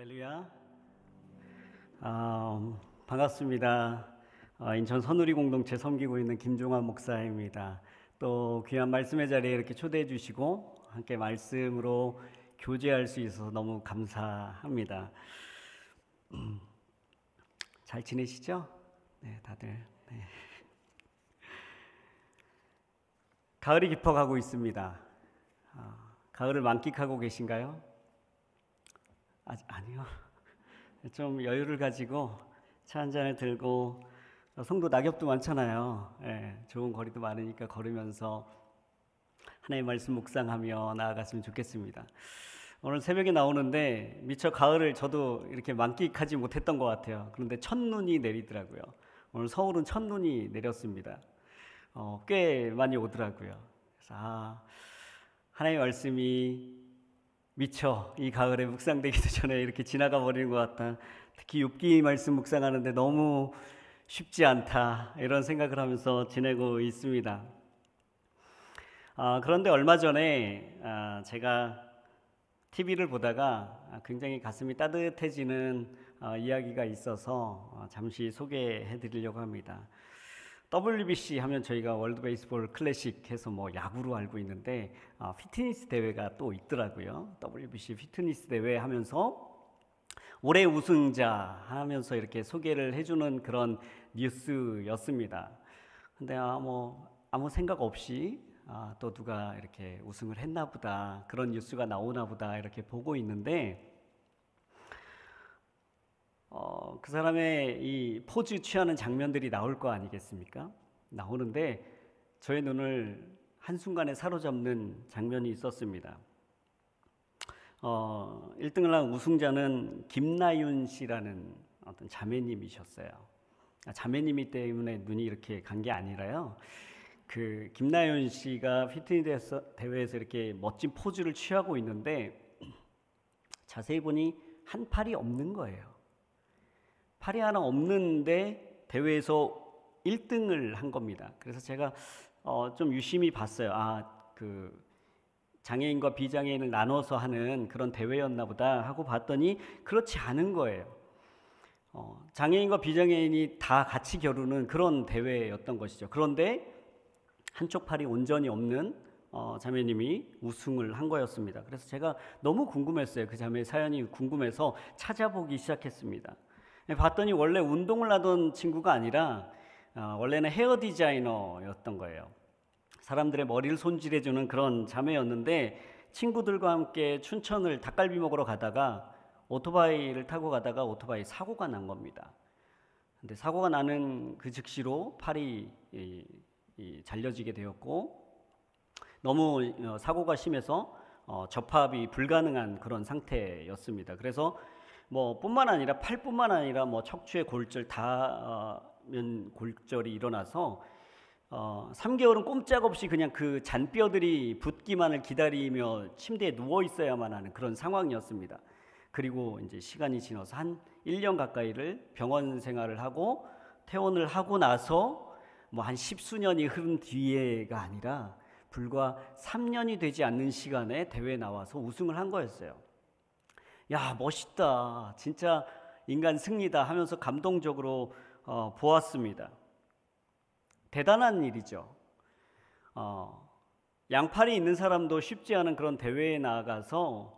할렐루야. 반갑습니다. 인천 선우리 공동체 섬기고 있는 김종환 목사입니다. 또 귀한 말씀의 자리에 이렇게 초대해 주시고 함께 말씀으로 교제할 수 있어서 너무 감사합니다. 잘 지내시죠? 네, 다들. 네. 가을이 깊어가고 있습니다. 가을을 만끽하고 계신가요? 아니요. 좀 여유를 가지고 차 한 잔을 들고, 송도 낙엽도 많잖아요. 좋은 거리도 많으니까 걸으면서 하나님의 말씀 묵상하며 나아갔으면 좋겠습니다. 오늘 새벽에 나오는데 미처 가을을 저도 이렇게 만끽하지 못했던 것 같아요. 그런데 첫눈이 내리더라고요. 오늘 서울은 첫눈이 내렸습니다. 꽤 많이 오더라고요. 그래서 하나님의 말씀이 미처 이 가을에 묵상되기도 전에 이렇게 지나가 버리는 것 같다. 특히 욥기 말씀 묵상하는데 너무 쉽지 않다, 이런 생각을 하면서 지내고 있습니다. 그런데 얼마 전에 제가 TV를 보다가 굉장히 가슴이 따뜻해지는 이야기가 있어서 잠시 소개해 드리려고 합니다. WBC 하면 저희가 월드 베이스볼 클래식 해서 야구로 알고 있는데 피트니스 대회가 또 있더라고요. WBC 피트니스 대회 하면서 올해 우승자 하면서 이렇게 소개를 해주는 그런 뉴스였습니다. 근데 아무 생각 없이 또 누가 이렇게 우승을 했나 보다, 그런 뉴스가 나오나 보다 이렇게 보고 있는데 그 사람의 이 포즈 취하는 장면들이 나올 거 아니겠습니까? 나오는데 저의 눈을 한순간에 사로잡는 장면이 있었습니다. 1등을 한 우승자는 김나윤 씨라는 어떤 자매님이셨어요. 자매님이 때문에 눈이 이렇게 간 게 아니라요, 그 김나윤 씨가 피트니스 대회에서 이렇게 멋진 포즈를 취하고 있는데 자세히 보니 한 팔이 없는 거예요. 팔이 하나 없는데 대회에서 1등을 한 겁니다. 그래서 제가 좀 유심히 봤어요. 그 장애인과 비장애인을 나눠서 하는 그런 대회였나 보다 하고 봤더니 그렇지 않은 거예요. 장애인과 비장애인이 다 같이 겨루는 그런 대회였던 것이죠. 그런데 한쪽 팔이 온전히 없는 자매님이 우승을 한 거였습니다. 그래서 제가 너무 궁금했어요. 그 자매의 사연이 궁금해서 찾아보기 시작했습니다. 봤더니 원래 운동을 하던 친구가 아니라 원래는 헤어 디자이너였던 거예요. 사람들의 머리를 손질해주는 그런 자매였는데 친구들과 함께 춘천을 닭갈비 먹으러 가다가 오토바이를 타고 가다가 오토바이 사고가 난 겁니다. 근데 사고가 나는 그 즉시로 팔이 잘려지게 되었고, 너무 사고가 심해서 접합이 불가능한 그런 상태였습니다. 그래서 뿐만 아니라 팔뿐만 아니라 척추의 골절 골절이 일어나서 3개월은 꼼짝없이 그냥 그 잔뼈들이 붓기만을 기다리며 침대에 누워 있어야만 하는 그런 상황이었습니다. 그리고 이제 시간이 지나서 한 1년 가까이를 병원 생활을 하고 퇴원을 하고 나서 한 10수년이 흐른 뒤에가 아니라 불과 3년이 되지 않는 시간에 대회에 나와서 우승을 한 거였어요. 야, 멋있다, 진짜 인간 승리다 하면서 감동적으로 보았습니다. 대단한 일이죠. 양팔이 있는 사람도 쉽지 않은 그런 대회에 나가서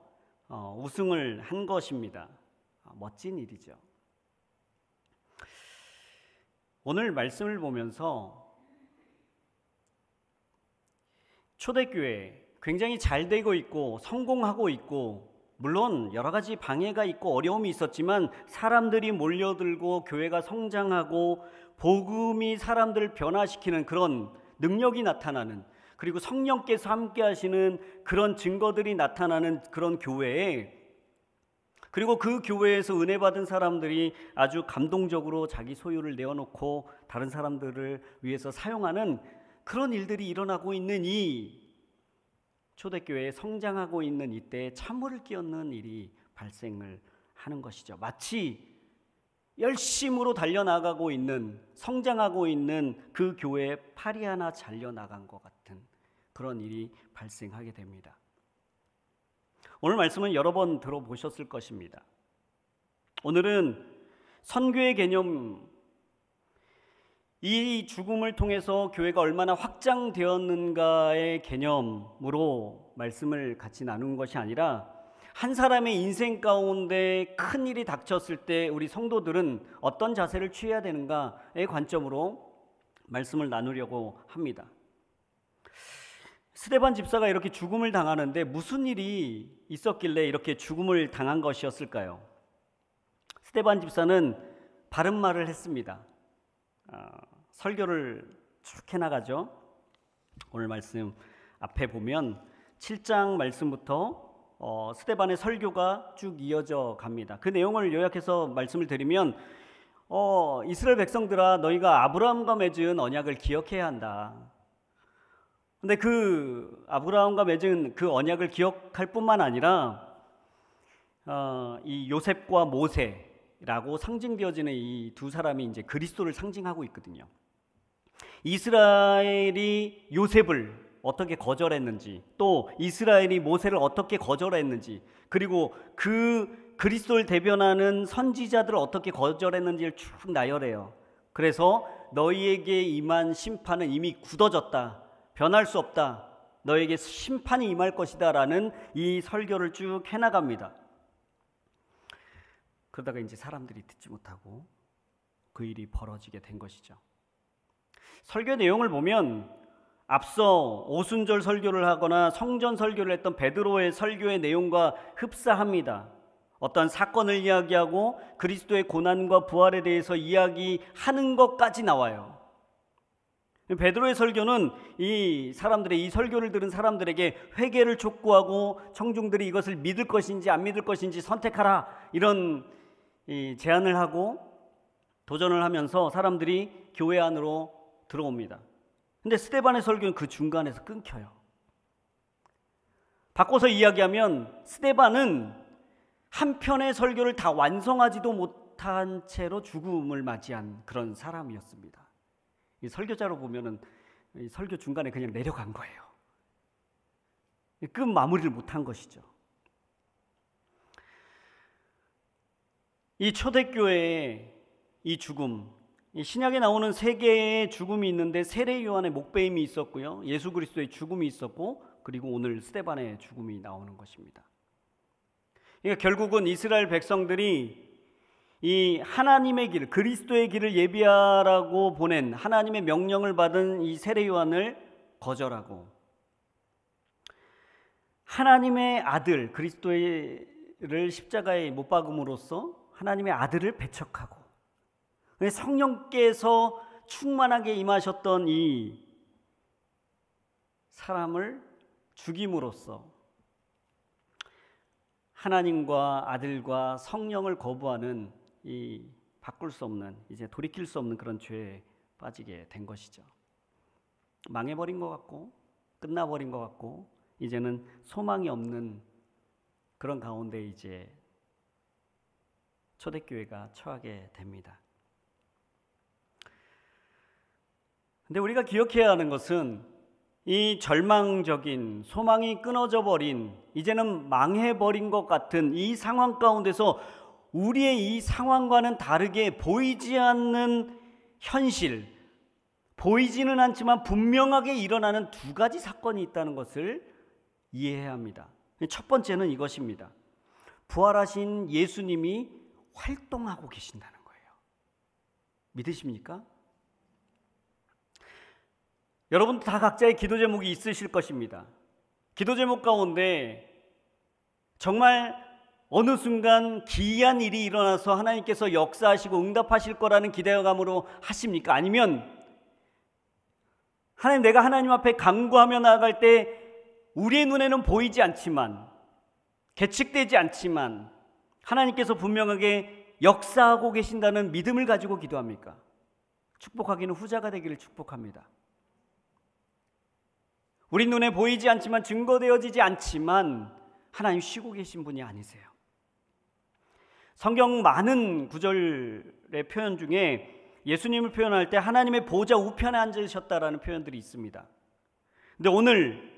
우승을 한 것입니다. 멋진 일이죠. 오늘 말씀을 보면서 초대교회 굉장히 잘 되고 있고 성공하고 있고, 물론 여러 가지 방해가 있고 어려움이 있었지만 사람들이 몰려들고 교회가 성장하고 복음이 사람들을 변화시키는 그런 능력이 나타나는, 그리고 성령께서 함께 하시는 그런 증거들이 나타나는 그런 교회에, 그리고 그 교회에서 은혜 받은 사람들이 아주 감동적으로 자기 소유를 내어놓고 다른 사람들을 위해서 사용하는 그런 일들이 일어나고 있는 이 초대교회에 성장하고 있는 이때에 찬물을 끼얹는 일이 발생을 하는 것이죠. 마치 열심으로 달려나가고 있는, 성장하고 있는 그 교회에 팔이 하나 잘려나간 것 같은 그런 일이 발생하게 됩니다. 오늘 말씀은 여러 번 들어보셨을 것입니다. 오늘은 선교의 개념, 이 죽음을 통해서 교회가 얼마나 확장되었는가의 개념으로 말씀을 같이 나누는 것이 아니라 한 사람의 인생 가운데 큰 일이 닥쳤을 때 우리 성도들은 어떤 자세를 취해야 되는가의 관점으로 말씀을 나누려고 합니다. 스데반 집사가 이렇게 죽음을 당하는데 무슨 일이 있었길래 이렇게 죽음을 당한 것이었을까요? 스데반 집사는 바른 말을 했습니다. 설교를 쭉 해나가죠. 오늘 말씀 앞에 보면 7장 말씀부터 스데반의 설교가 쭉 이어져 갑니다. 그 내용을 요약해서 말씀을 드리면 이스라엘 백성들아, 너희가 아브라함과 맺은 언약을 기억해야 한다. 근데 그 아브라함과 맺은 그 언약을 기억할 뿐만 아니라 이 요셉과 모세라고 상징되어지는 이 두 사람이 이제 그리스도를 상징하고 있거든요. 이스라엘이 요셉을 어떻게 거절했는지, 또 이스라엘이 모세를 어떻게 거절했는지, 그리고 그 그리스도를 대변하는 선지자들을 어떻게 거절했는지를 쭉 나열해요. 그래서 너희에게 임한 심판은 이미 굳어졌다, 변할 수 없다, 너에게 심판이 임할 것이다 라는 이 설교를 쭉 해나갑니다. 그러다가 이제 사람들이 듣지 못하고 그 일이 벌어지게 된 것이죠. 설교 내용을 보면 앞서 오순절 설교를 하거나 성전 설교를 했던 베드로의 설교의 내용과 흡사합니다. 어떤 사건을 이야기하고 그리스도의 고난과 부활에 대해서 이야기하는 것까지 나와요. 베드로의 설교는 이 설교를 들은 사람들에게 회개를 촉구하고 청중들이 이것을 믿을 것인지 안 믿을 것인지 선택하라, 이런 제안을 하고 도전을 하면서 사람들이 교회 안으로 들어옵니다. 근데 스데반의 설교는 그 중간에서 끊겨요. 바꿔서 이야기하면 스데반은 한 편의 설교를 다 완성하지도 못한 채로 죽음을 맞이한 그런 사람이었습니다. 이 설교자로 보면은 이 설교 중간에 그냥 내려간 거예요. 끝 마무리를 못한 것이죠. 이 초대교회의 이 죽음, 이 신약에 나오는 세 개의 죽음이 있는데 세례 요한의 목배임이 있었고요, 예수 그리스도의 죽음이 있었고, 그리고 오늘 스데반의 죽음이 나오는 것입니다. 그러니까 결국은 이스라엘 백성들이 이 하나님의 길, 그리스도의 길을 예비하라고 보낸 하나님의 명령을 받은 이 세례 요한을 거절하고 하나님의 아들 그리스도를 십자가에 못 박음으로써 하나님의 아들을 배척하고 성령께서 충만하게 임하셨던 이 사람을 죽임으로써 하나님과 아들과 성령을 거부하는 이 바꿀 수 없는, 이제 돌이킬 수 없는 그런 죄에 빠지게 된 것이죠. 망해버린 것 같고 끝나버린 것 같고 이제는 소망이 없는 그런 가운데 이제 초대교회가 처하게 됩니다. 근데 우리가 기억해야 하는 것은 이 절망적인, 소망이 끊어져 버린, 이제는 망해버린 것 같은 이 상황 가운데서 우리의 이 상황과는 다르게 보이지 않는 현실, 보이지는 않지만 분명하게 일어나는 두 가지 사건이 있다는 것을 이해해야 합니다. 첫 번째는 이것입니다. 부활하신 예수님이 활동하고 계신다는 거예요. 믿으십니까? 여러분 다 각자의 기도 제목이 있으실 것입니다. 기도 제목 가운데 정말 어느 순간 기이한 일이 일어나서 하나님께서 역사하시고 응답하실 거라는 기대감으로 하십니까? 아니면 하나님, 내가 하나님 앞에 간구하며 나아갈 때 우리의 눈에는 보이지 않지만, 계측되지 않지만 하나님께서 분명하게 역사하고 계신다는 믿음을 가지고 기도합니까? 축복하기는 후자가 되기를 축복합니다. 우리 눈에 보이지 않지만, 증거되어지지 않지만 하나님 쉬고 계신 분이 아니세요. 성경 많은 구절의 표현 중에 예수님을 표현할 때 하나님의 보좌 우편에 앉으셨다라는 표현들이 있습니다. 근데 오늘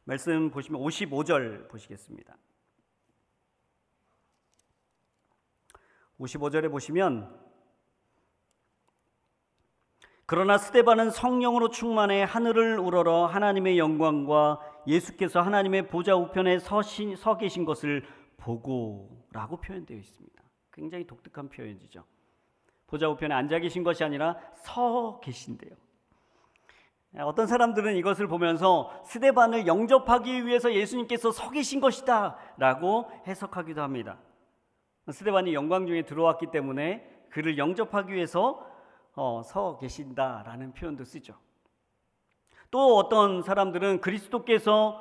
말씀 보시면 55절 보시겠습니다. 55절에 보시면 그러나 스데반은 성령으로 충만해 하늘을 우러러 하나님의 영광과 예수께서 하나님의 보좌 우편에 서 계신 것을 보고라고 표현되어 있습니다. 굉장히 독특한 표현이죠. 보좌 우편에 앉아 계신 것이 아니라 서 계신대요. 어떤 사람들은 이것을 보면서 스데반을 영접하기 위해서 예수님께서 서 계신 것이다 라고 해석하기도 합니다. 스데반이 영광 중에 들어왔기 때문에 그를 영접하기 위해서 서 계신다라는 표현도 쓰죠. 또 어떤 사람들은 그리스도께서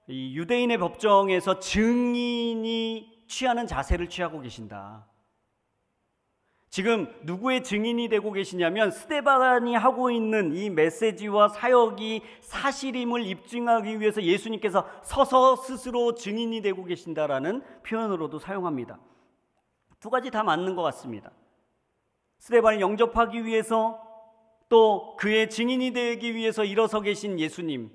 이 유대인의 법정에서 증인이 취하는 자세를 취하고 계신다. 지금 누구의 증인이 되고 계시냐면 스데반이 하고 있는 이 메시지와 사역이 사실임을 입증하기 위해서 예수님께서 서서 스스로 증인이 되고 계신다라는 표현으로도 사용합니다. 두 가지 다 맞는 것 같습니다. 스데반을 영접하기 위해서 또 그의 증인이 되기 위해서 일어서 계신 예수님,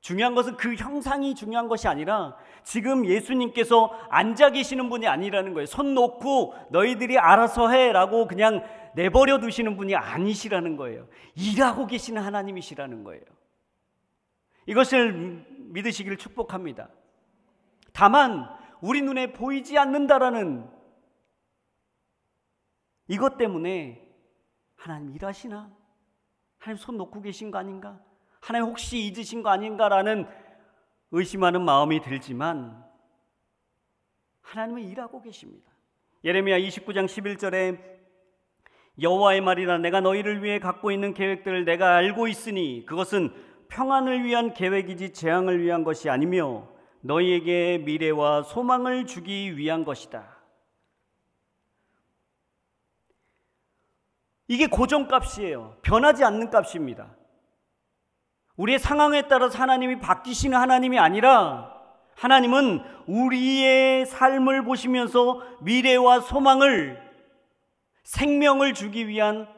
중요한 것은 그 형상이 중요한 것이 아니라 지금 예수님께서 앉아 계시는 분이 아니라는 거예요. 손 놓고 너희들이 알아서 해라고 그냥 내버려 두시는 분이 아니시라는 거예요. 일하고 계시는 하나님이시라는 거예요. 이것을 믿으시기를 축복합니다. 다만 우리 눈에 보이지 않는다라는 이것 때문에 하나님 일하시나? 하나님 손 놓고 계신 거 아닌가? 하나님 혹시 잊으신 거 아닌가라는 의심하는 마음이 들지만 하나님은 일하고 계십니다. 예레미야 29장 11절에 여호와의 말이라 내가 너희를 위해 갖고 있는 계획들을 내가 알고 있으니 그것은 평안을 위한 계획이지 재앙을 위한 것이 아니며 너희에게 미래와 소망을 주기 위한 것이다. 이게 고정값이에요. 변하지 않는 값입니다. 우리의 상황에 따라서 하나님이 바뀌시는 하나님이 아니라 하나님은 우리의 삶을 보시면서 미래와 소망을, 생명을 주기 위한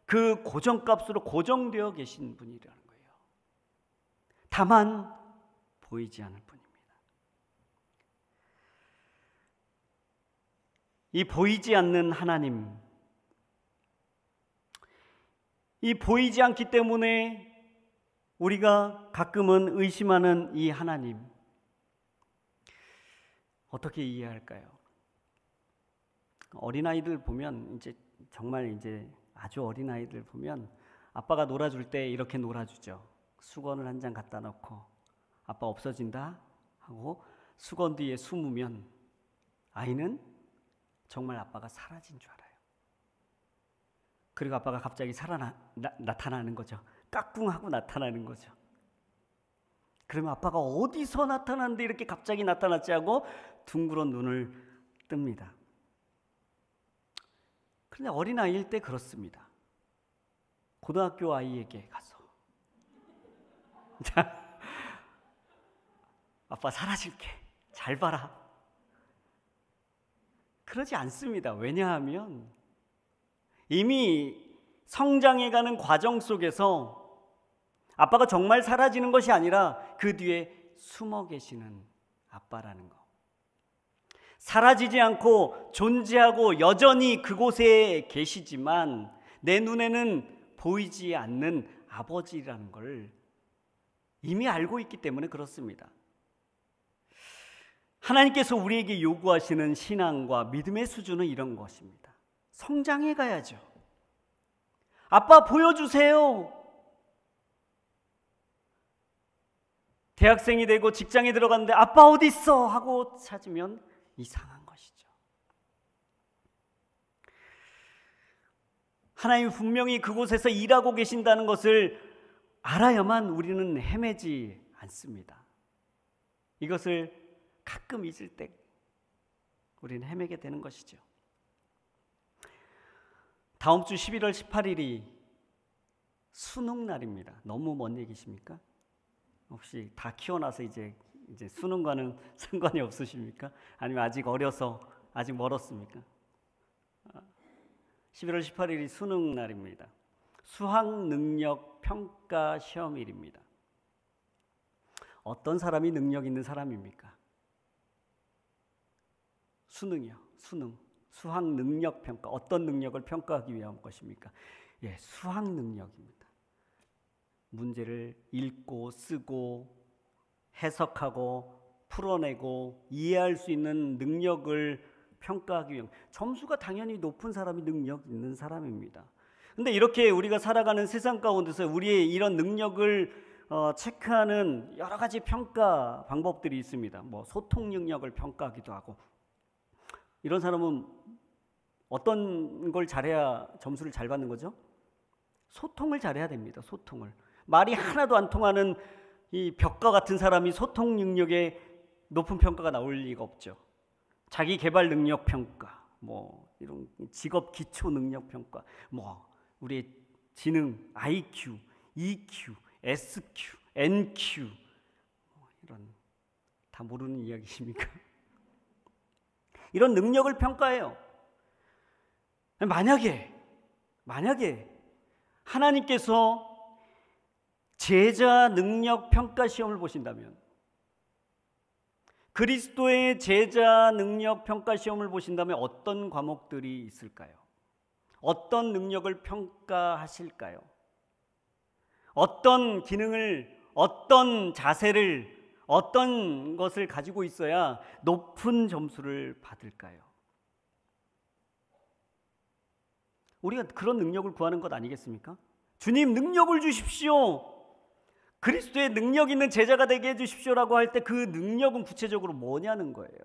그 고정값으로 고정되어 계신 분이라는 거예요. 다만 보이지 않을 뿐입니다. 이 보이지 않는 하나님, 이 보이지 않기 때문에 우리가 가끔은 의심하는 이 하나님, 어떻게 이해할까요? 어린아이들 보면 정말 아주 어린아이들 보면 아빠가 놀아줄 때 이렇게 놀아주죠. 수건을 한 장 갖다 놓고 아빠 없어진다 하고 수건 뒤에 숨으면 아이는 정말 아빠가 사라진 줄 알아요. 그리고 아빠가 갑자기 나타나는 거죠. 까꿍하고 나타나는 거죠. 그러면 아빠가 어디서 나타났는데 이렇게 갑자기 나타났지 하고 둥그런 눈을 뜹니다. 그런데 어린아이일 때 그렇습니다. 고등학교 아이에게 가서 자, 아빠 사라질게. 잘 봐라. 그러지 않습니다. 왜냐하면 이미 성장해가는 과정 속에서 아빠가 정말 사라지는 것이 아니라 그 뒤에 숨어 계시는 아빠라는 거. 사라지지 않고 존재하고 여전히 그곳에 계시지만 내 눈에는 보이지 않는 아버지라는 걸 이미 알고 있기 때문에 그렇습니다. 하나님께서 우리에게 요구하시는 신앙과 믿음의 수준은 이런 것입니다. 성장해 가야죠. 아빠 보여주세요. 대학생이 되고 직장에 들어갔는데 아빠 어디 있어? 하고 찾으면 이상한 것이죠. 하나님 분명히 그곳에서 일하고 계신다는 것을 알아야만 우리는 헤매지 않습니다. 이것을 가끔 잊을 때 우리는 헤매게 되는 것이죠. 다음 주 11월 18일이 수능 날입니다. 너무 먼 얘기십니까? 혹시 다 키워놔서 이제 수능과는 상관이 없으십니까? 아니면 아직 어려서 아직 멀었습니까? 11월 18일이 수능 날입니다. 수학 능력 평가 시험일입니다. 어떤 사람이 능력 있는 사람입니까? 수능이요. 수능. 수학 능력 평가. 어떤 능력을 평가하기 위한 것입니까? 예, 수학 능력입니다. 문제를 읽고 쓰고 해석하고 풀어내고 이해할 수 있는 능력을 평가하기 위한, 점수가 당연히 높은 사람이 능력 있는 사람입니다. 근데 이렇게 우리가 살아가는 세상 가운데서 우리의 이런 능력을 체크하는 여러 가지 평가 방법들이 있습니다. 뭐 소통 능력을 평가하기도 하고. 이런 사람은 어떤 걸 잘해야 점수를 잘 받는 거죠? 소통을 잘해야 됩니다. 소통을. 말이 하나도 안 통하는 이 벽과 같은 사람이 소통 능력에 높은 평가가 나올 리가 없죠. 자기 개발 능력 평가, 뭐 이런 직업 기초 능력 평가, 뭐 우리의 지능, IQ, EQ, SQ, NQ, 이런 다 모르는 이야기십니까? 이런 능력을 평가해요. 만약에 하나님께서 제자 능력 평가 시험을 보신다면, 그리스도의 제자 능력 평가 시험을 보신다면 어떤 과목들이 있을까요? 어떤 능력을 평가하실까요? 어떤 기능을, 어떤 자세를, 어떤 것을 가지고 있어야 높은 점수를 받을까요? 우리가 그런 능력을 구하는 것 아니겠습니까? 주님, 능력을 주십시오. 그리스도의 능력 있는 제자가 되게 해주십시오라고 할 때 그 능력은 구체적으로 뭐냐는 거예요.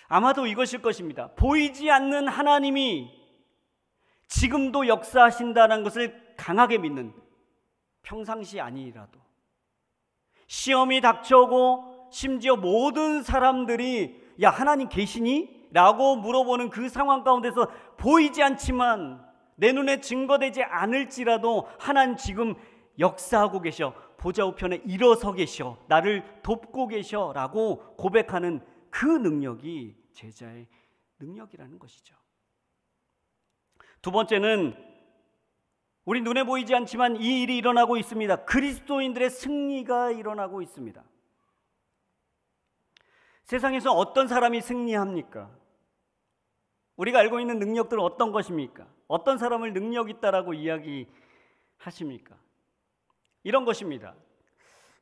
아마도 이것일 것입니다. 보이지 않는 하나님이 지금도 역사하신다는 것을 강하게 믿는, 평상시 아니라도 시험이 닥쳐오고 심지어 모든 사람들이 야, 하나님 계시니? 라고 물어보는 그 상황 가운데서 보이지 않지만, 내 눈에 증거되지 않을지라도 하나님 지금 역사하고 계셔, 보좌 우편에 일어서 계셔, 나를 돕고 계셔 라고 고백하는 그 능력이 제자의 능력이라는 것이죠. 두 번째는 우리 눈에 보이지 않지만 이 일이 일어나고 있습니다. 그리스도인들의 승리가 일어나고 있습니다. 세상에서 어떤 사람이 승리합니까? 우리가 알고 있는 능력들은 어떤 것입니까? 어떤 사람을 능력 있다라고 이야기하십니까? 이런 것입니다.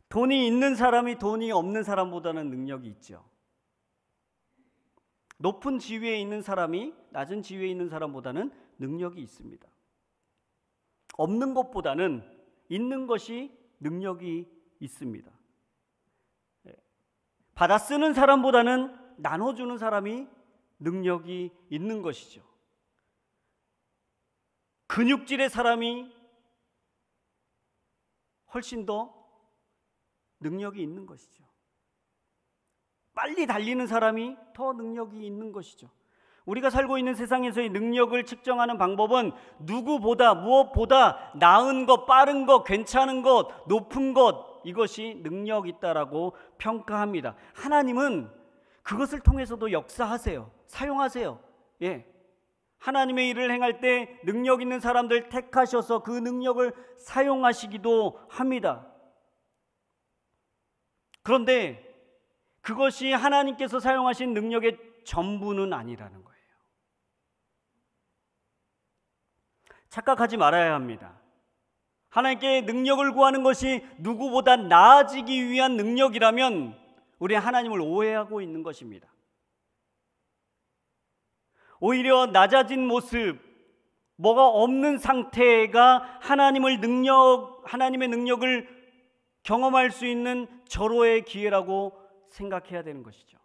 돈이 있는 사람이 돈이 없는 사람보다는 능력이 있죠. 높은 지위에 있는 사람이 낮은 지위에 있는 사람보다는 능력이 있습니다. 없는 것보다는 있는 것이 능력이 있습니다. 받아 쓰는 사람보다는 나눠주는 사람이 능력이 있는 것이죠. 근육질의 사람이 훨씬 더 능력이 있는 것이죠. 빨리 달리는 사람이 더 능력이 있는 것이죠. 우리가 살고 있는 세상에서의 능력을 측정하는 방법은 누구보다, 무엇보다 나은 것, 빠른 것, 괜찮은 것, 높은 것, 이것이 능력 있다라고 평가합니다. 하나님은 그것을 통해서도 역사하세요. 사용하세요. 예. 하나님의 일을 행할 때 능력 있는 사람들 택하셔서 그 능력을 사용하시기도 합니다. 그런데 그것이 하나님께서 사용하신 능력의 전부는 아니라는 거예요. 착각하지 말아야 합니다. 하나님께 능력을 구하는 것이 누구보다 나아지기 위한 능력이라면 우리 하나님을 오해하고 있는 것입니다. 오히려 낮아진 모습, 뭐가 없는 상태가 하나님의 능력을 경험할 수 있는 절호의 기회라고 생각해야 되는 것이죠.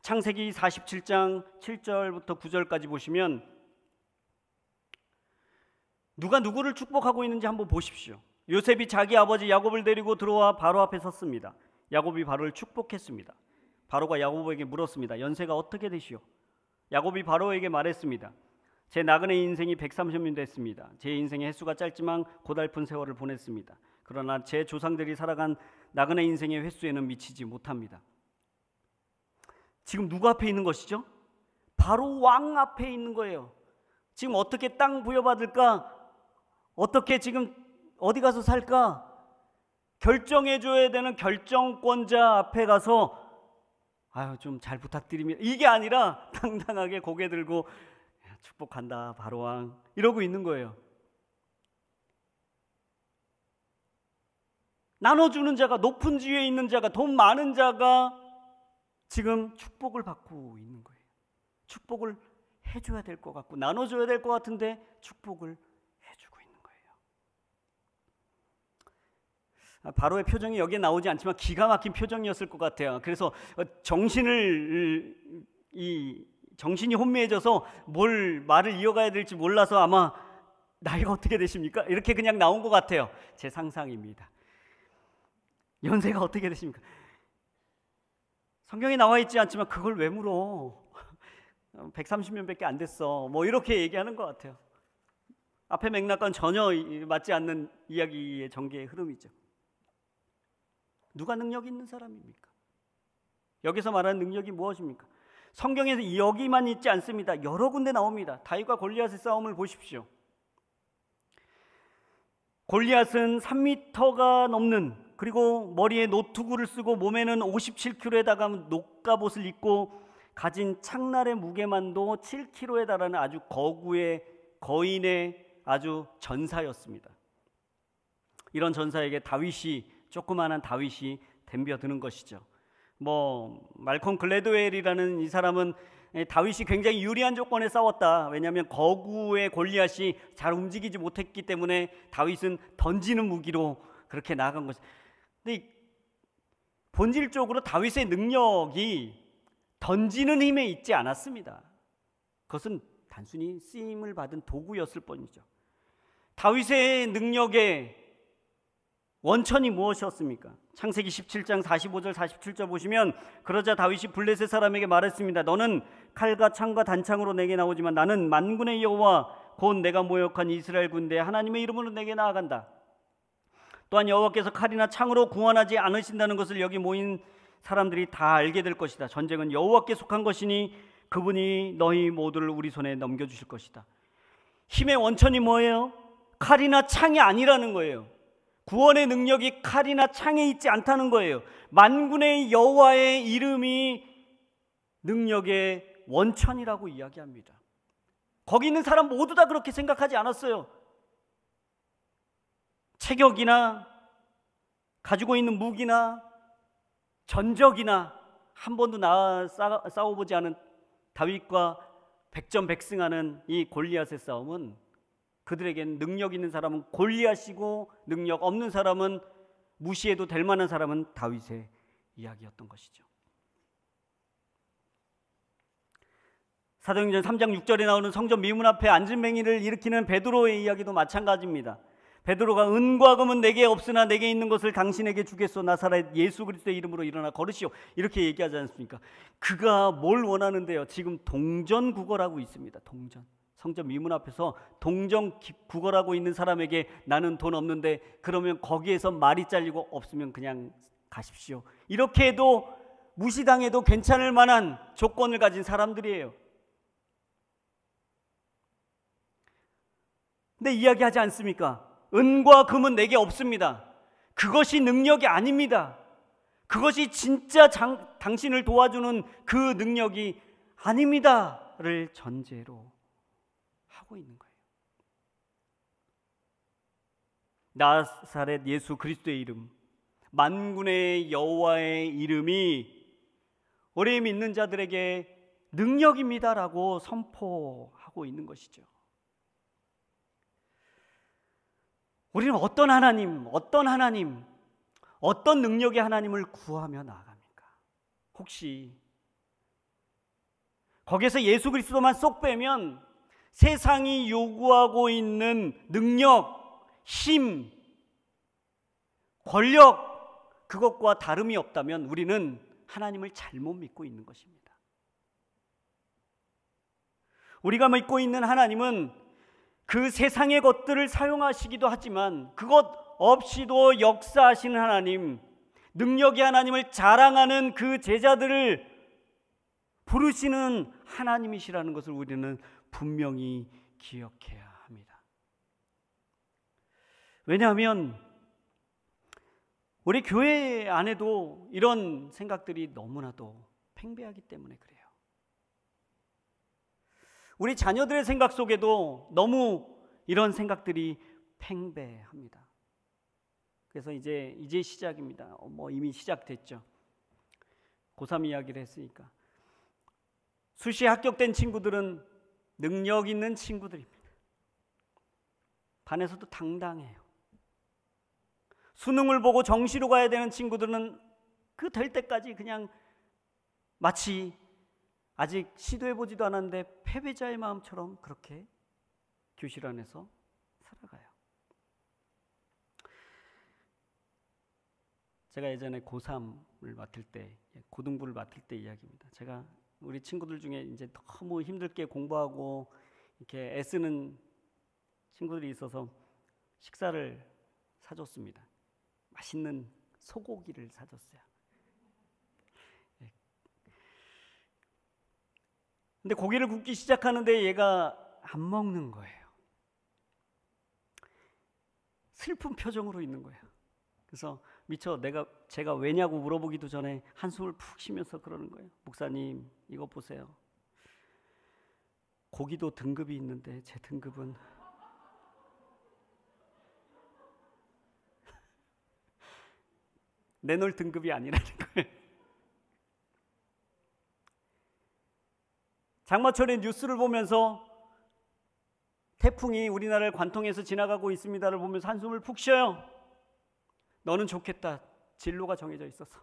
창세기 47장 7절부터 9절까지 보시면 누가 누구를 축복하고 있는지 한번 보십시오. 요셉이 자기 아버지 야곱을 데리고 들어와 바로 앞에 섰습니다. 야곱이 바로를 축복했습니다. 바로가 야곱에게 물었습니다. 연세가 어떻게 되시오? 야곱이 바로에게 말했습니다. 제 나그네 인생이 130년 됐습니다. 제 인생의 횟수가 짧지만 고달픈 세월을 보냈습니다. 그러나 제 조상들이 살아간 나그네 인생의 횟수에는 미치지 못합니다. 지금 누구 앞에 있는 것이죠? 바로 왕 앞에 있는 거예요. 지금 어떻게 땅 부여받을까? 어떻게 지금 어디 가서 살까? 결정해줘야 되는 결정권자 앞에 가서 아유 좀 잘 부탁드립니다. 이게 아니라 당당하게 고개 들고 축복한다 바로왕 이러고 있는 거예요. 나눠주는 자가, 높은 지위에 있는 자가, 돈 많은 자가 지금 축복을 받고 있는 거예요. 축복을 해줘야 될 것 같고 나눠줘야 될 것 같은데 축복을 해주고 있는 거예요. 바로의 표정이 여기에 나오지 않지만 기가 막힌 표정이었을 것 같아요. 그래서 정신이 혼미해져서 뭘 말을 이어가야 될지 몰라서 아마 나이가 어떻게 되십니까? 이렇게 그냥 나온 것 같아요. 제 상상입니다. 연세가 어떻게 되십니까? 성경에 나와 있지 않지만 그걸 왜 물어? 130년밖에 안 됐어. 뭐 이렇게 얘기하는 것 같아요. 앞에 맥락과는 전혀 맞지 않는 이야기의 전개의 흐름이죠. 누가 능력 있는 사람입니까? 여기서 말하는 능력이 무엇입니까? 성경에서 여기만 있지 않습니다. 여러 군데 나옵니다. 다윗과 골리앗의 싸움을 보십시오. 골리앗은 3m가 넘는, 그리고 머리에 노투구를 쓰고 몸에는 57kg에 달하는 녹갑옷을 입고 가진 창날의 무게만도 7kg에 달하는 아주 거인의 아주 전사였습니다. 이런 전사에게 조그마한 다윗이 덤벼드는 것이죠. 말콤 글래드웰이라는 이 사람은 다윗이 굉장히 유리한 조건에 싸웠다. 왜냐하면 거구의 골리앗이 잘 움직이지 못했기 때문에 다윗은 던지는 무기로 그렇게 나아간 것이. 근데 본질적으로 다윗의 능력이 던지는 힘에 있지 않았습니다. 그것은 단순히 쓰임을 받은 도구였을 뿐이죠. 다윗의 능력의 원천이 무엇이었습니까? 창세기 17장 45절 47절 보시면, 그러자 다윗이 블레셋 사람에게 말했습니다. 너는 칼과 창과 단창으로 내게 나오지만 나는 만군의 여호와 곧 내가 모욕한 이스라엘 군대 하나님의 이름으로 내게 나아간다. 또한 여호와께서 칼이나 창으로 구원하지 않으신다는 것을 여기 모인 사람들이 다 알게 될 것이다. 전쟁은 여호와께 속한 것이니 그분이 너희 모두를 우리 손에 넘겨주실 것이다. 힘의 원천이 뭐예요? 칼이나 창이 아니라는 거예요. 구원의 능력이 칼이나 창에 있지 않다는 거예요. 만군의 여호와의 이름이 능력의 원천이라고 이야기합니다. 거기 있는 사람 모두 다 그렇게 생각하지 않았어요. 체격이나 가지고 있는 무기나 전적이나 한 번도 싸워보지 않은 다윗과 백전백승하는 이 골리앗의 싸움은, 그들에겐 능력 있는 사람은 골리앗이고 능력 없는 사람은, 무시해도 될 만한 사람은 다윗의 이야기였던 것이죠. 사도행전 3장 6절에 나오는 성전 미문 앞에 앉은 맹인을 일으키는 베드로의 이야기도 마찬가지입니다. 베드로가 은과 금은 내게 없으나 내게 있는 것을 당신에게 주겠소. 나사렛 예수 그리스도의 이름으로 일어나 걸으시오. 이렇게 얘기하지 않습니까? 그가 뭘 원하는데요? 지금 동전 구걸하고 있습니다. 동전. 성전 미문 앞에서 동전 구걸하고 있는 사람에게 나는 돈 없는데, 그러면 거기에서 말이 잘리고 없으면 그냥 가십시오. 이렇게 해도 무시당해도 괜찮을 만한 조건을 가진 사람들이에요. 근데 이야기하지 않습니까? 은과 금은 내게 없습니다. 그것이 능력이 아닙니다. 그것이 진짜 당신을 도와주는 그 능력이 아닙니다를 전제로 하고 있는 거예요. 나사렛 예수 그리스도의 이름, 만군의 여호와의 이름이 우리 믿는 자들에게 능력입니다라고 선포하고 있는 것이죠. 우리는 어떤 하나님, 어떤 능력의 하나님을 구하며 나아갑니까? 혹시 거기에서 예수 그리스도만 쏙 빼면 세상이 요구하고 있는 능력, 힘, 권력, 그것과 다름이 없다면 우리는 하나님을 잘못 믿고 있는 것입니다. 우리가 믿고 있는 하나님은 그 세상의 것들을 사용하시기도 하지만 그것 없이도 역사하시는 하나님, 능력의 하나님을 자랑하는 그 제자들을 부르시는 하나님이시라는 것을 우리는 분명히 기억해야 합니다. 왜냐하면 우리 교회 안에도 이런 생각들이 너무나도 팽배하기 때문에 그래요. 우리 자녀들의 생각 속에도 너무 이런 생각들이 팽배합니다. 그래서 이제 시작입니다. 이미 시작됐죠. 고3 이야기를 했으니까. 수시에 합격된 친구들은 능력 있는 친구들입니다. 반에서도 당당해요. 수능을 보고 정시로 가야 되는 친구들은 그 될 때까지 그냥 마치 아직 시도해보지도 않았는데 패배자의 마음처럼 그렇게 교실 안에서 살아가요. 제가 예전에 고3을 맡을 때, 고등부를 맡을 때 이야기입니다. 제가 우리 친구들 중에 이제 너무 힘들게 공부하고 이렇게 애쓰는 친구들이 있어서 식사를 사줬습니다. 맛있는 소고기를 사줬어요. 근데 고기를 굽기 시작하는데 얘가 안 먹는 거예요. 슬픈 표정으로 있는 거예요. 그래서 미처 제가 왜냐고 물어보기도 전에 한숨을 푹 쉬면서 그러는 거예요. 목사님, 이거 보세요. 고기도 등급이 있는데 제 등급은 내놓을 등급이 아니라는 거예요. 장마철에 뉴스를 보면서 태풍이 우리나라를 관통해서 지나가고 있습니다를 보면서 한숨을 푹 쉬어요. 너는 좋겠다. 진로가 정해져 있어서.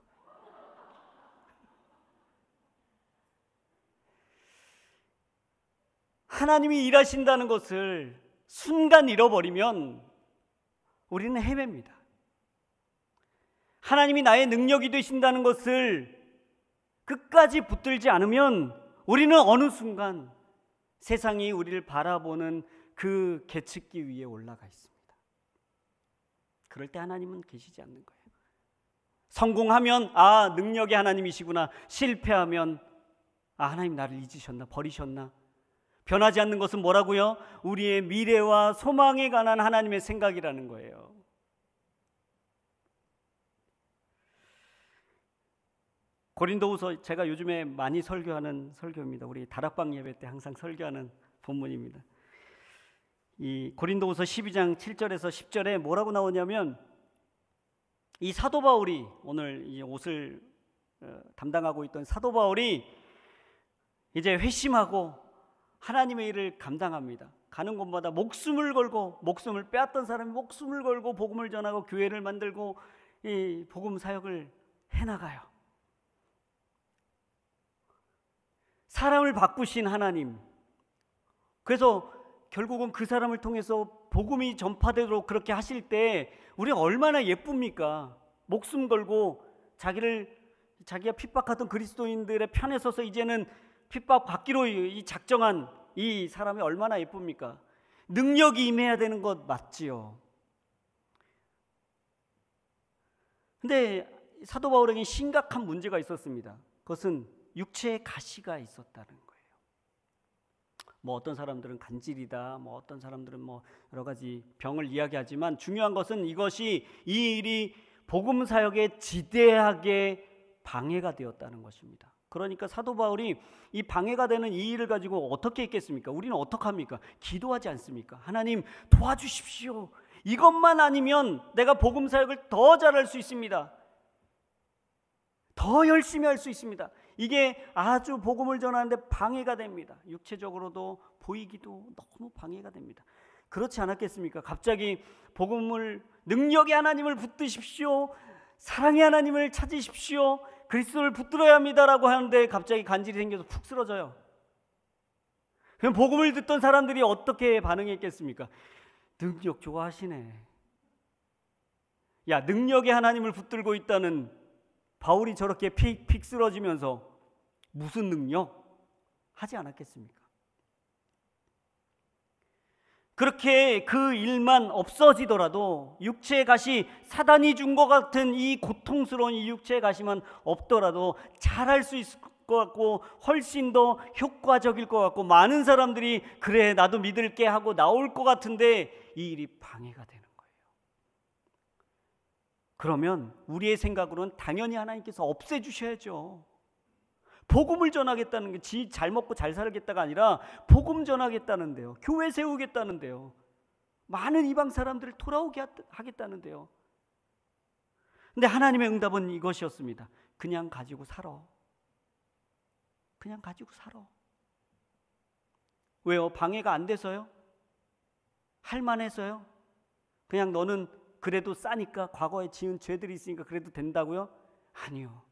하나님이 일하신다는 것을 순간 잃어버리면 우리는 헤맵니다. 하나님이 나의 능력이 되신다는 것을 끝까지 붙들지 않으면 우리는 어느 순간 세상이 우리를 바라보는 그 계측기 위에 올라가 있습니다. 그럴 때 하나님은 계시지 않는 거예요. 성공하면 능력의 하나님이시구나. 실패하면 하나님 나를 잊으셨나, 버리셨나. 변하지 않는 것은 뭐라고요? 우리의 미래와 소망에 관한 하나님의 생각이라는 거예요. 고린도후서, 제가 요즘에 많이 설교하는 설교입니다. 우리 다락방 예배 때 항상 설교하는 본문입니다. 이 고린도후서 12장 7절에서 10절에 뭐라고 나오냐면, 이 사도 바울이, 오늘 이 옷을 담당하고 있던 사도 바울이 이제 회심하고 하나님의 일을 감당합니다. 가는 곳마다 목숨을 걸고, 목숨을 빼앗던 사람이 목숨을 걸고 복음을 전하고 교회를 만들고 이 복음 사역을 해나가요. 사람을 바꾸신 하나님, 그래서 결국은 그 사람을 통해서 복음이 전파되도록 그렇게 하실 때 우리가 얼마나 예쁩니까? 목숨 걸고 자기가 핍박하던 그리스도인들의 편에 서서 이제는 핍박받기로 이 작정한 이 사람이 얼마나 예쁩니까? 능력이 임해야 되는 것 맞지요. 근데 사도 바울에게 심각한 문제가 있었습니다. 그것은 육체의 가시가 있었다는 거예요. 어떤 사람들은 간질이다, 어떤 사람들은 여러 가지 병을 이야기하지만 중요한 것은 이 일이 복음 사역에 지대하게 방해가 되었다는 것입니다. 그러니까 사도 바울이 이 방해가 되는 이 일을 가지고 어떻게 했겠습니까? 우리는 어떻게 합니까? 기도하지 않습니까? 하나님 도와주십시오. 이것만 아니면 내가 복음 사역을 더 잘할 수 있습니다. 더 열심히 할 수 있습니다. 이게 아주 복음을 전하는데 방해가 됩니다. 육체적으로도 보이기도 너무 방해가 됩니다. 그렇지 않았겠습니까? 갑자기 능력의 하나님을 붙드십시오. 사랑의 하나님을 찾으십시오. 그리스도를 붙들어야 합니다라고 하는데 갑자기 간질이 생겨서 푹 쓰러져요. 그럼 복음을 듣던 사람들이 어떻게 반응했겠습니까? 능력 좋아하시네. 야, 능력의 하나님을 붙들고 있다는 바울이 저렇게 픽 쓰러지면서 무슨 능력? 하지 않았겠습니까? 그렇게 그 일만 없어지더라도, 육체의 가시, 사단이 준 것 같은 이 고통스러운 이 육체의 가시만 없더라도 잘할 수 있을 것 같고 훨씬 더 효과적일 것 같고 많은 사람들이 그래 나도 믿을게 하고 나올 것 같은데 이 일이 방해가 되는 거예요. 그러면 우리의 생각으로는 당연히 하나님께서 없애주셔야죠. 복음을 전하겠다는 게 지 잘 먹고 잘 살겠다가 아니라 복음 전하겠다는데요. 교회 세우겠다는데요. 많은 이방 사람들을 돌아오게 하겠다는데요. 근데 하나님의 응답은 이것이었습니다. 그냥 가지고 살아. 그냥 가지고 살아. 왜요? 방해가 안 돼서요? 할만해서요? 그냥 너는 그래도 싸니까, 과거에 지은 죄들이 있으니까 그래도 된다고요? 아니요.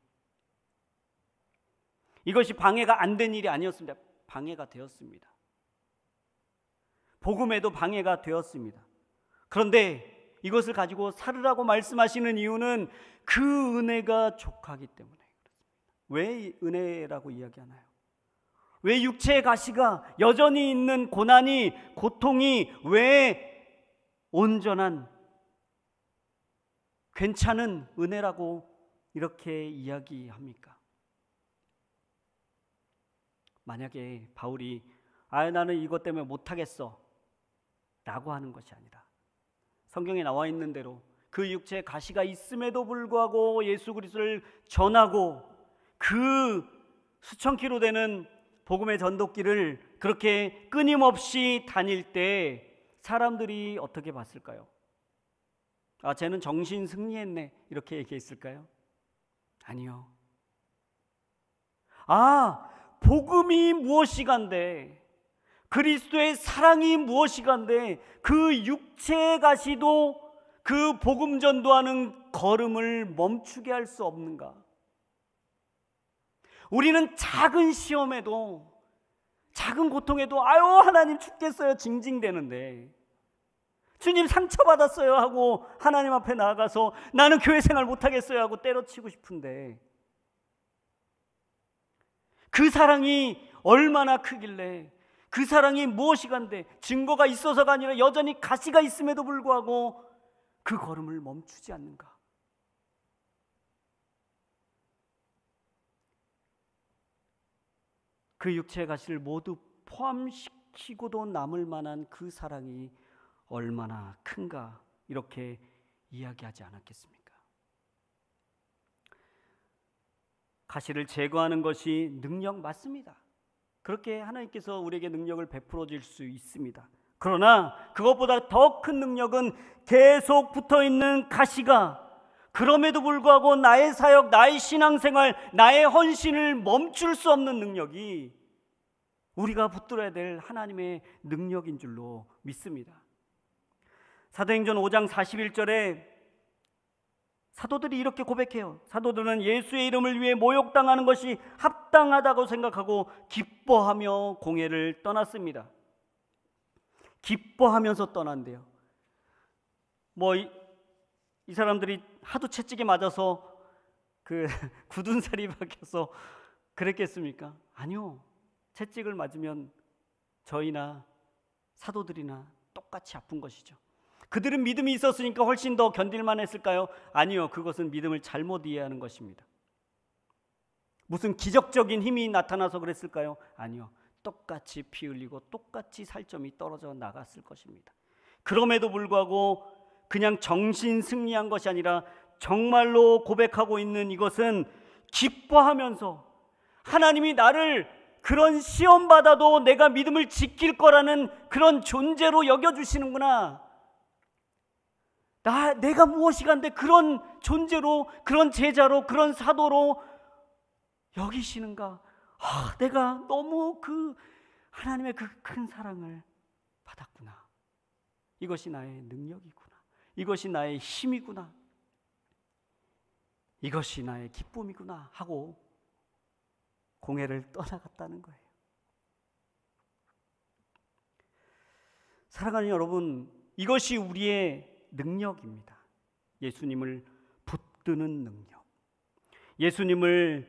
이것이 방해가 안 된 일이 아니었습니다. 방해가 되었습니다. 복음에도 방해가 되었습니다. 그런데 이것을 가지고 살으라고 말씀하시는 이유는 그 은혜가 족하기 때문에 그렇습니다. 왜 은혜라고 이야기하나요? 왜 육체의 가시가 여전히 있는 고난이, 고통이 왜 온전한, 괜찮은 은혜라고 이렇게 이야기합니까? 만약에 바울이 나는 이것 때문에 못하겠어 라고 하는 것이 아니라 성경에 나와 있는 대로 그 육체에 가시가 있음에도 불구하고 예수 그리스도를 전하고 그 수천 킬로 되는 복음의 전도길을 그렇게 끊임없이 다닐 때 사람들이 어떻게 봤을까요? 쟤는 정신 승리했네 이렇게 얘기했을까요? 아니요. 복음이 무엇이간데, 그리스도의 사랑이 무엇이간데 그 육체의 가시도 그 복음 전도하는 걸음을 멈추게 할 수 없는가? 우리는 작은 시험에도, 작은 고통에도 하나님 죽겠어요 징징대는데, 주님 상처받았어요 하고 하나님 앞에 나아가서 나는 교회 생활 못하겠어요 하고 때려치고 싶은데, 그 사랑이 얼마나 크길래, 그 사랑이 무엇이간데 증거가 있어서가 아니라 여전히 가시가 있음에도 불구하고 그 걸음을 멈추지 않는가? 그 육체의 가시를 모두 포함시키고도 남을 만한 그 사랑이 얼마나 큰가, 이렇게 이야기하지 않았겠습니까? 가시를 제거하는 것이 능력 맞습니다. 그렇게 하나님께서 우리에게 능력을 베풀어 줄 수 있습니다. 그러나 그것보다 더 큰 능력은 계속 붙어있는 가시가, 그럼에도 불구하고 나의 사역, 나의 신앙생활, 나의 헌신을 멈출 수 없는 능력이 우리가 붙들어야 될 하나님의 능력인 줄로 믿습니다. 사도행전 5장 41절에 사도들이 이렇게 고백해요. 사도들은 예수의 이름을 위해 모욕당하는 것이 합당하다고 생각하고 기뻐하며 공회를 떠났습니다. 기뻐하면서 떠난대요. 이 사람들이 하도 채찍에 맞아서 굳은 살이 박혀서 그랬겠습니까? 아니요. 채찍을 맞으면 저희나 사도들이나 똑같이 아픈 것이죠. 그들은 믿음이 있었으니까 훨씬 더 견딜만 했을까요? 아니요. 그것은 믿음을 잘못 이해하는 것입니다. 무슨 기적적인 힘이 나타나서 그랬을까요? 아니요. 똑같이 피 흘리고 똑같이 살점이 떨어져 나갔을 것입니다. 그럼에도 불구하고 그냥 정신 승리한 것이 아니라 정말로 고백하고 있는 이것은 기뻐하면서 하나님이 나를 그런 시험 받아도 내가 믿음을 지킬 거라는 그런 존재로 여겨주시는구나. 내가 무엇이간데 그런 존재로, 그런 제자로, 그런 사도로 여기시는가? 내가 너무 하나님의 그 큰 사랑을 받았구나. 이것이 나의 능력이구나. 이것이 나의 힘이구나. 이것이 나의 기쁨이구나 하고 공회를 떠나갔다는 거예요. 사랑하는 여러분, 이것이 우리의 능력입니다. 예수님을 붙드는 능력, 예수님을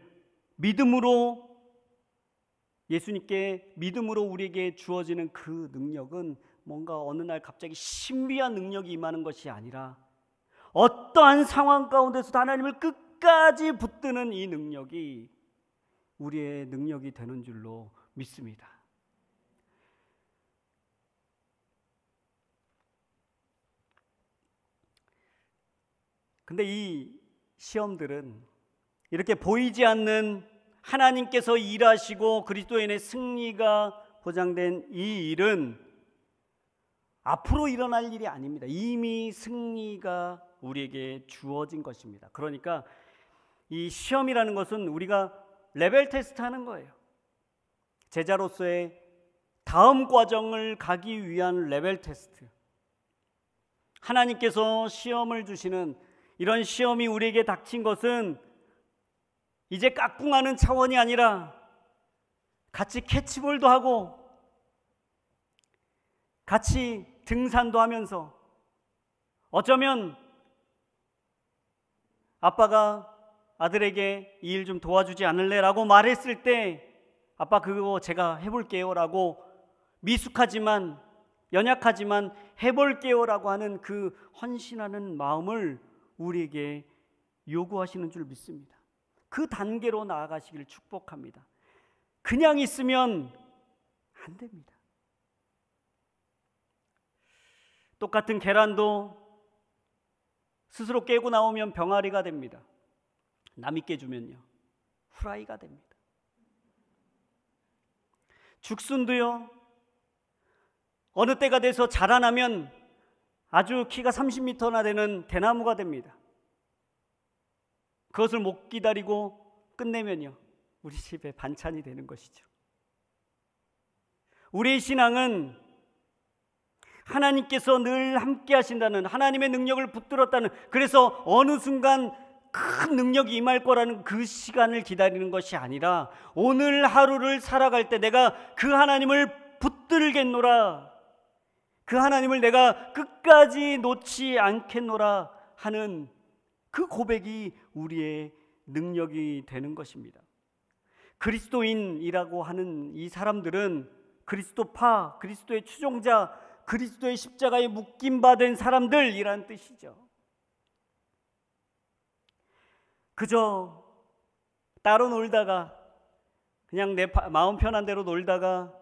예수님께 믿음으로 우리에게 주어지는 그 능력은 뭔가 어느 날 갑자기 신비한 능력이 임하는 것이 아니라 어떠한 상황 가운데서도 하나님을 끝까지 붙드는 이 능력이 우리의 능력이 되는 줄로 믿습니다. 근데 이 시험들은 이렇게 보이지 않는 하나님께서 일하시고 그리스도인의 승리가 보장된 이 일은 앞으로 일어날 일이 아닙니다. 이미 승리가 우리에게 주어진 것입니다. 그러니까 이 시험이라는 것은 우리가 레벨 테스트하는 거예요. 제자로서의 다음 과정을 가기 위한 레벨 테스트. 하나님께서 시험을 주시는 이런 시험이 우리에게 닥친 것은 이제 깍꿍하는 차원이 아니라 같이 캐치볼도 하고 같이 등산도 하면서, 어쩌면 아빠가 아들에게 이 일 좀 도와주지 않을래? 라고 말했을 때 아빠 그거 제가 해볼게요 라고 미숙하지만 연약하지만 해볼게요 라고 하는 그 헌신하는 마음을 우리에게 요구하시는 줄 믿습니다. 그 단계로 나아가시기를 축복합니다. 그냥 있으면 안 됩니다. 똑같은 계란도 스스로 깨고 나오면 병아리가 됩니다. 남이 깨주면요 후라이가 됩니다. 죽순도요 어느 때가 돼서 자라나면 아주 키가 30m나 되는 대나무가 됩니다. 그것을 못 기다리고 끝내면요 우리 집에 반찬이 되는 것이죠. 우리의 신앙은 하나님께서 늘 함께 하신다는, 하나님의 능력을 붙들었다는, 그래서 어느 순간 큰 능력이 임할 거라는 그 시간을 기다리는 것이 아니라 오늘 하루를 살아갈 때 내가 그 하나님을 붙들겠노라, 그 하나님을 내가 끝까지 놓지 않겠노라 하는 그 고백이 우리의 능력이 되는 것입니다. 그리스도인이라고 하는 이 사람들은 그리스도파, 그리스도의 추종자, 그리스도의 십자가에 묶임받은 사람들이란 뜻이죠. 그저 따로 놀다가 그냥 내 마음 편한 대로 놀다가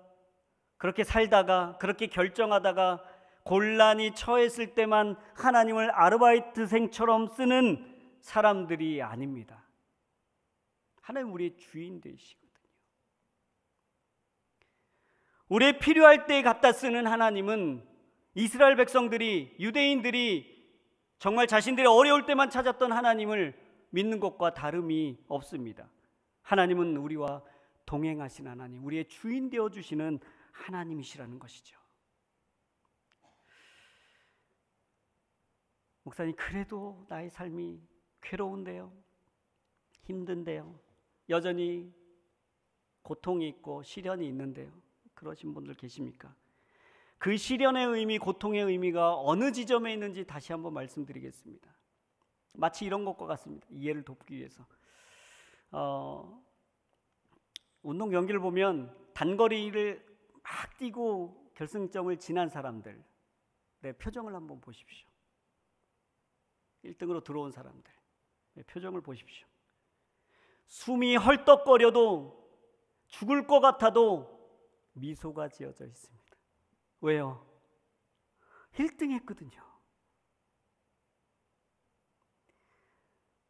그렇게 살다가 그렇게 결정하다가 곤란이 처했을 때만 하나님을 아르바이트생처럼 쓰는 사람들이 아닙니다. 하나님 우리의 주인 되시거든요. 우리의 필요할 때 갖다 쓰는 하나님은 이스라엘 백성들이, 유대인들이 정말 자신들이 어려울 때만 찾았던 하나님을 믿는 것과 다름이 없습니다. 하나님은 우리와 동행하신 하나님, 우리의 주인 되어주시는 하나님이시라는 것이죠. 목사님, 그래도 나의 삶이 괴로운데요, 힘든데요, 여전히 고통이 있고 시련이 있는데요, 그러신 분들 계십니까? 그 시련의 의미, 고통의 의미가 어느 지점에 있는지 다시 한번 말씀드리겠습니다. 마치 이런 것과 같습니다. 이해를 돕기 위해서 운동 경기를 보면 단거리를 막 뛰고 결승점을 지난 사람들의 표정을 한번 보십시오. 1등으로 들어온 사람들의 표정을 보십시오. 숨이 헐떡거려도, 죽을 것 같아도 미소가 지어져 있습니다. 왜요? 1등 했거든요.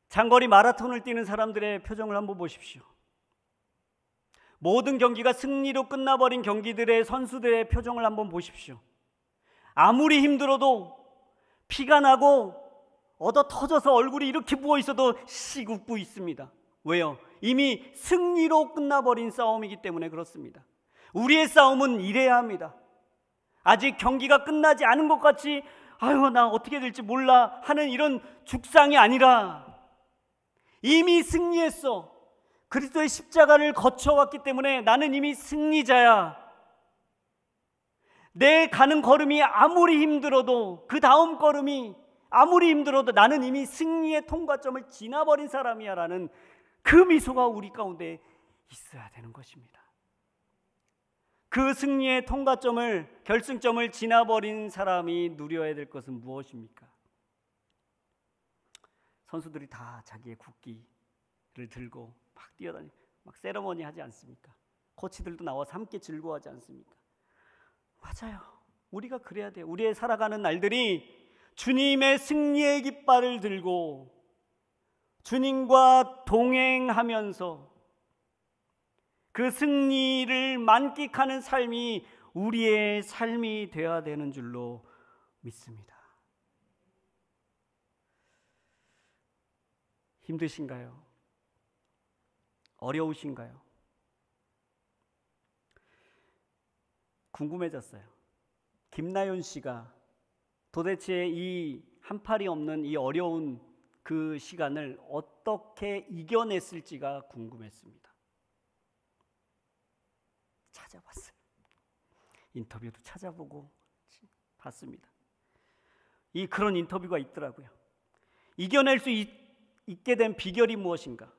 장거리 마라톤을 뛰는 사람들의 표정을 한번 보십시오. 모든 경기가 승리로 끝나버린 경기들의 선수들의 표정을 한번 보십시오. 아무리 힘들어도, 피가 나고 얻어 터져서 얼굴이 이렇게 부어 있어도 씩 웃고 있습니다. 왜요? 이미 승리로 끝나버린 싸움이기 때문에 그렇습니다. 우리의 싸움은 이래야 합니다. 아직 경기가 끝나지 않은 것 같이 아유 나 어떻게 될지 몰라 하는 이런 죽상이 아니라 이미 승리했어. 그리스도의 십자가를 거쳐왔기 때문에 나는 이미 승리자야. 내 가는 걸음이 아무리 힘들어도, 그 다음 걸음이 아무리 힘들어도 나는 이미 승리의 통과점을 지나버린 사람이야 라는 그 미소가 우리 가운데 있어야 되는 것입니다. 그 승리의 통과점을, 결승점을 지나버린 사람이 누려야 될 것은 무엇입니까? 선수들이 다 자기의 국기를 들고 막 뛰어다니고 막 세레머니 하지 않습니까? 코치들도 나와서 함께 즐거워하지 않습니까? 맞아요. 우리가 그래야 돼요. 우리의 살아가는 날들이 주님의 승리의 깃발을 들고 주님과 동행하면서 그 승리를 만끽하는 삶이 우리의 삶이 되어야 되는 줄로 믿습니다. 힘드신가요? 어려우신가요? 궁금해졌어요. 김나윤 씨가 도대체 이 한팔이 없는 이 어려운 그 시간을 어떻게 이겨냈을지가 궁금했습니다. 찾아봤어요. 인터뷰도 찾아보고 봤습니다. 그런 인터뷰가 있더라고요. 이겨낼 수 있게 된 비결이 무엇인가?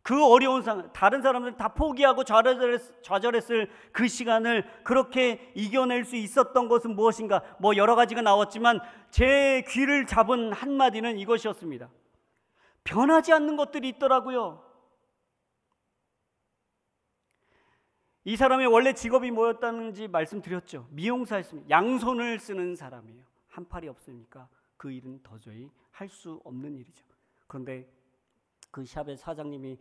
그 어려운 상황, 다른 사람들은 다 포기하고 좌절했을 그 시간을 그렇게 이겨낼 수 있었던 것은 무엇인가? 여러 가지가 나왔지만 제 귀를 잡은 한마디는 이것이었습니다. 변하지 않는 것들이 있더라고요. 이 사람의 원래 직업이 뭐였다는지 말씀드렸죠. 미용사였습니다. 양손을 쓰는 사람이에요. 한 팔이 없으니까 그 일은 도저히 할 수 없는 일이죠. 그런데 그 샵의 사장님이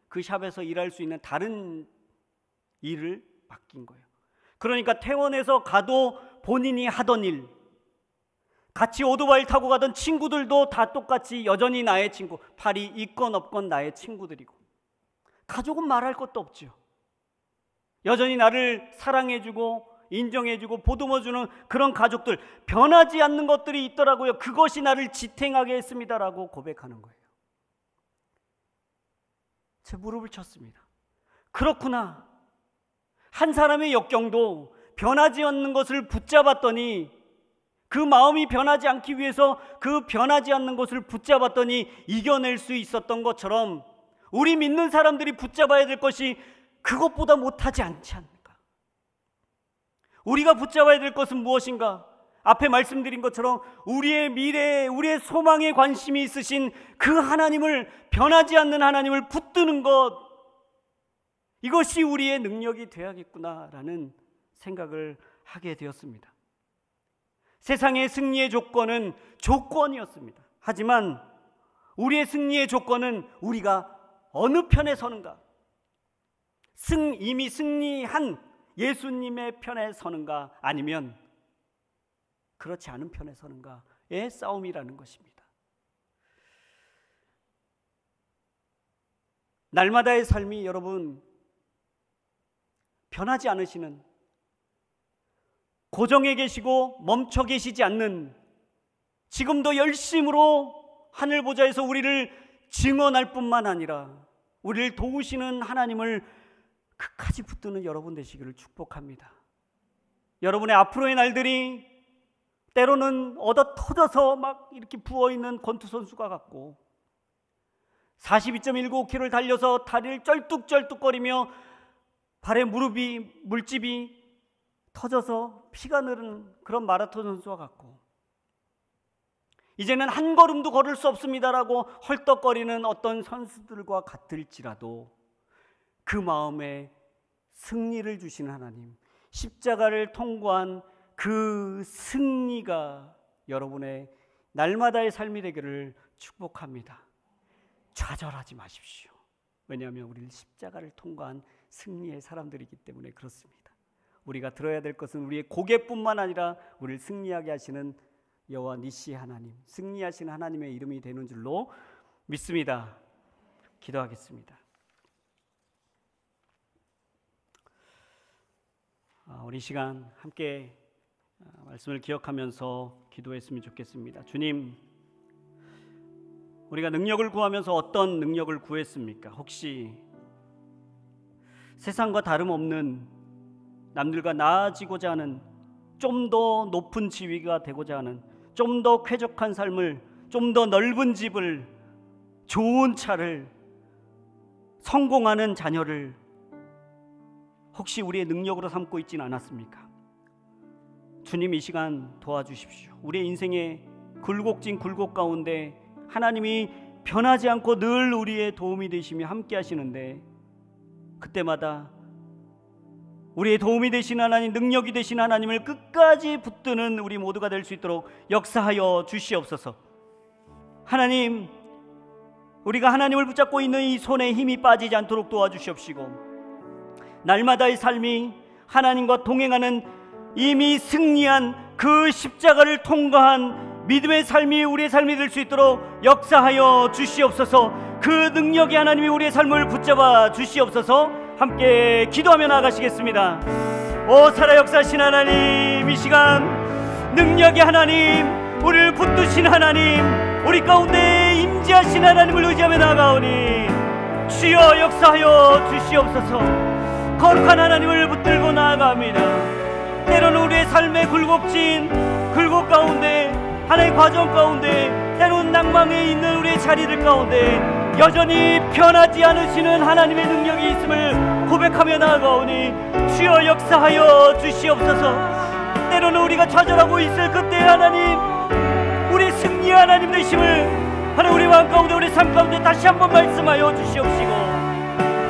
그 샵에서 일할 수 있는 다른 일을 맡긴 거예요. 그러니까 퇴원해서 가도 본인이 하던 일, 같이 오토바이를 타고 가던 친구들도 다 똑같이 여전히 나의 친구, 팔이 있건 없건 나의 친구들이고, 가족은 말할 것도 없죠. 여전히 나를 사랑해주고 인정해주고 보듬어주는 그런 가족들, 변하지 않는 것들이 있더라고요. 그것이 나를 지탱하게 했습니다라고 고백하는 거예요. 제 무릎을 쳤습니다. 그렇구나. 한 사람의 역경도 변하지 않는 것을 붙잡았더니, 그 마음이 변하지 않기 위해서 그 변하지 않는 것을 붙잡았더니 이겨낼 수 있었던 것처럼, 우리 믿는 사람들이 붙잡아야 될 것이 그것보다 못하지 않지 않을까? 우리가 붙잡아야 될 것은 무엇인가? 앞에 말씀드린 것처럼 우리의 미래에, 우리의 소망에 관심이 있으신 그 하나님을, 변하지 않는 하나님을 붙드는 것, 이것이 우리의 능력이 되어야겠구나라는 생각을 하게 되었습니다. 세상의 승리의 조건은 조건이었습니다. 하지만 우리의 승리의 조건은 우리가 어느 편에 서는가, 이미 승리한 예수님의 편에 서는가, 아니면 그렇지 않은 편에 서는가의 싸움이라는 것입니다. 날마다의 삶이 여러분 변하지 않으시는, 고정해 계시고 멈춰 계시지 않는, 지금도 열심으로 하늘 보좌에서 우리를 증언할 뿐만 아니라 우리를 도우시는 하나님을 끝까지 붙드는 여러분 되시기를 축복합니다. 여러분의 앞으로의 날들이 때로는 얻어 터져서 막 이렇게 부어있는 권투선수가 같고, 42.195km를 달려서 다리를 쩔뚝쩔뚝거리며 발에 물집이 터져서 피가 흐르는 그런 마라톤 선수와 같고, 이제는 한 걸음도 걸을 수 없습니다라고 헐떡거리는 어떤 선수들과 같을지라도, 그 마음에 승리를 주시는 하나님, 십자가를 통과한 그 승리가 여러분의 날마다의 삶이 되기를 축복합니다. 좌절하지 마십시오. 왜냐하면 우리는 십자가를 통과한 승리의 사람들이기 때문에 그렇습니다. 우리가 들어야 될 것은 우리의 고개뿐만 아니라 우리를 승리하게 하시는 여호와 니시 하나님, 승리하시는 하나님의 이름이 되는 줄로 믿습니다. 기도하겠습니다. 우리 시간 함께 말씀을 기억하면서 기도했으면 좋겠습니다. 주님, 우리가 능력을 구하면서 어떤 능력을 구했습니까? 혹시 세상과 다름없는, 남들과 나아지고자 하는, 좀 더 높은 지위가 되고자 하는, 좀 더 쾌적한 삶을, 좀 더 넓은 집을, 좋은 차를, 성공하는 자녀를 혹시 우리의 능력으로 삼고 있지는 않았습니까? 주님, 이 시간 도와주십시오. 우리의 인생의 굴곡진 굴곡 가운데 하나님이 변하지 않고 늘 우리의 도움이 되시며 함께 하시는데, 그때마다 우리의 도움이 되신 하나님, 능력이 되신 하나님을 끝까지 붙드는 우리 모두가 될 수 있도록 역사하여 주시옵소서. 하나님, 우리가 하나님을 붙잡고 있는 이 손에 힘이 빠지지 않도록 도와주시옵시고, 날마다의 삶이 하나님과 동행하는 이미 승리한 그 십자가를 통과한 믿음의 삶이 우리의 삶이 될 수 있도록 역사하여 주시옵소서. 그 능력이 하나님이 우리의 삶을 붙잡아 주시옵소서. 함께 기도하며 나아가시겠습니다. 오 살아 역사하신 하나님, 이 시간 능력의 하나님, 우리를 붙드신 하나님, 우리 가운데 임재하신 하나님을 의지하며 나아가오니 주여 역사하여 주시옵소서. 거룩한 하나님을 붙들고 나아갑니다. 때로는 우리의 삶의 굴곡 가운데, 하나의 과정 가운데, 때로는 낭망에 있는 우리의 자리들 가운데 여전히 변하지 않으시는 하나님의 능력이 있음을 고백하며 나아가오니 주여 역사하여 주시옵소서. 때로는 우리가 좌절하고 있을 그때 하나님, 우리 승리의 하나님 되심을 하나님 우리 마음 가운데, 우리 삶 가운데 다시 한번 말씀하여 주시옵시고,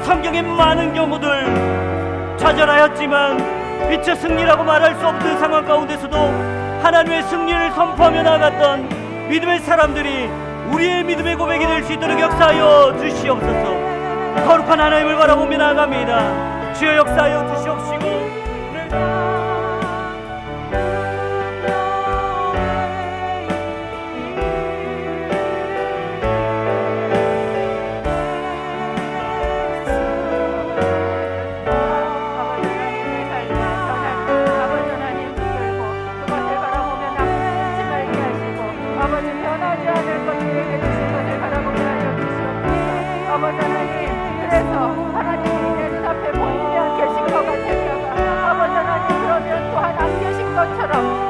성경의 많은 경우들 좌절하였지만 미처 승리라고 말할 수 없는 상황 가운데서도 하나님의 승리를 선포하며 나아갔던 믿음의 사람들이 우리의 믿음의 고백이 될 수 있도록 역사하여 주시옵소서. 거룩한 하나님을 바라보며 나아갑니다. 주여 역사하여 주시옵시고,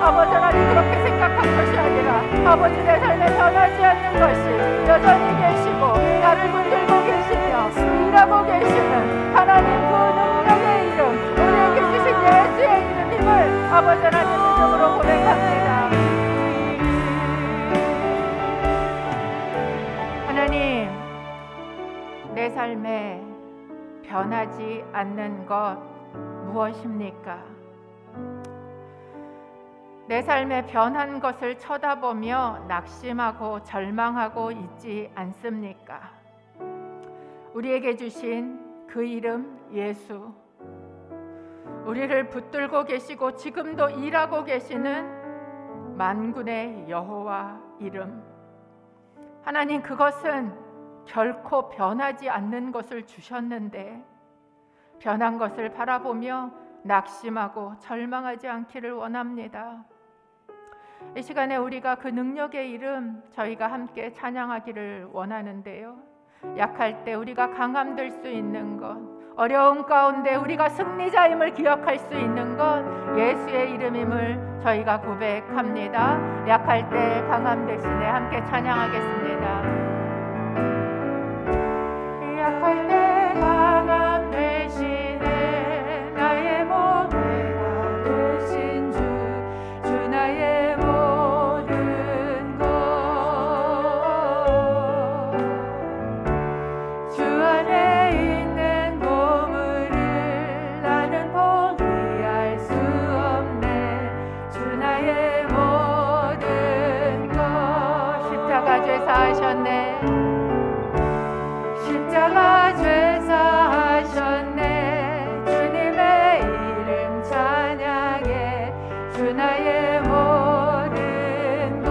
아버지 하나님 그렇게 생각한 것이 아니라 아버지 내 삶에 변하지 않는 것이 여전히 계시고 나를 붙들고 계시며 일하고 계시는 하나님 그 능력의 이름, 우리에게 주신 예수의 이름임을 아버지 하나님 믿음으로 고백합니다. 하나님, 내 삶에 변하지 않는 것 무엇입니까? 내 삶에 변한 것을 쳐다보며 낙심하고 절망하고 있지 않습니까? 우리에게 주신 그 이름 예수, 우리를 붙들고 계시고 지금도 일하고 계시는 만군의 여호와 이름, 하나님, 그것은 결코 변하지 않는 것을 주셨는데 변한 것을 바라보며 낙심하고 절망하지 않기를 원합니다. 이 시간에 우리가 그 능력의 이름 저희가 함께 찬양하기를 원하는데요, 약할 때 우리가 강함될 수 있는 것, 어려움 가운데 우리가 승리자임을 기억할 수 있는 것 예수의 이름임을 저희가 고백합니다. 약할 때 강함 대신에 함께 찬양하겠습니다. 약할 때 강함 대신에 나의 모래가 되신 주 나의 모든 것, 주 안에 있는 보물을 나는 포기할 수 없네. 주 나의 모든 것, 십자가 죄 사하셨네. 십자가 죄 사하셨네. 주님의 이름 찬양해. 주 나의 모든 것,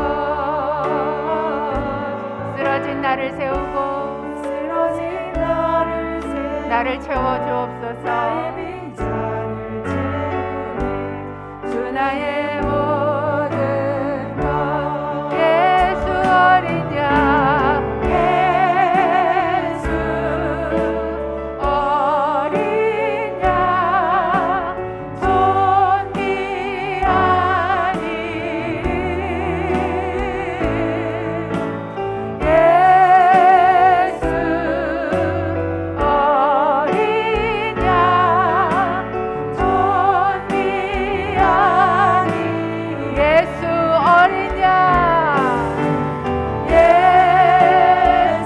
쓰러진 나를 세우고 나를 채워주옵소서. 주 나의 모든 것, 예수 어린 양, 예수 어린 양, 존귀하니 예수 어린 양, 존귀하니 예수 어린 양, 예수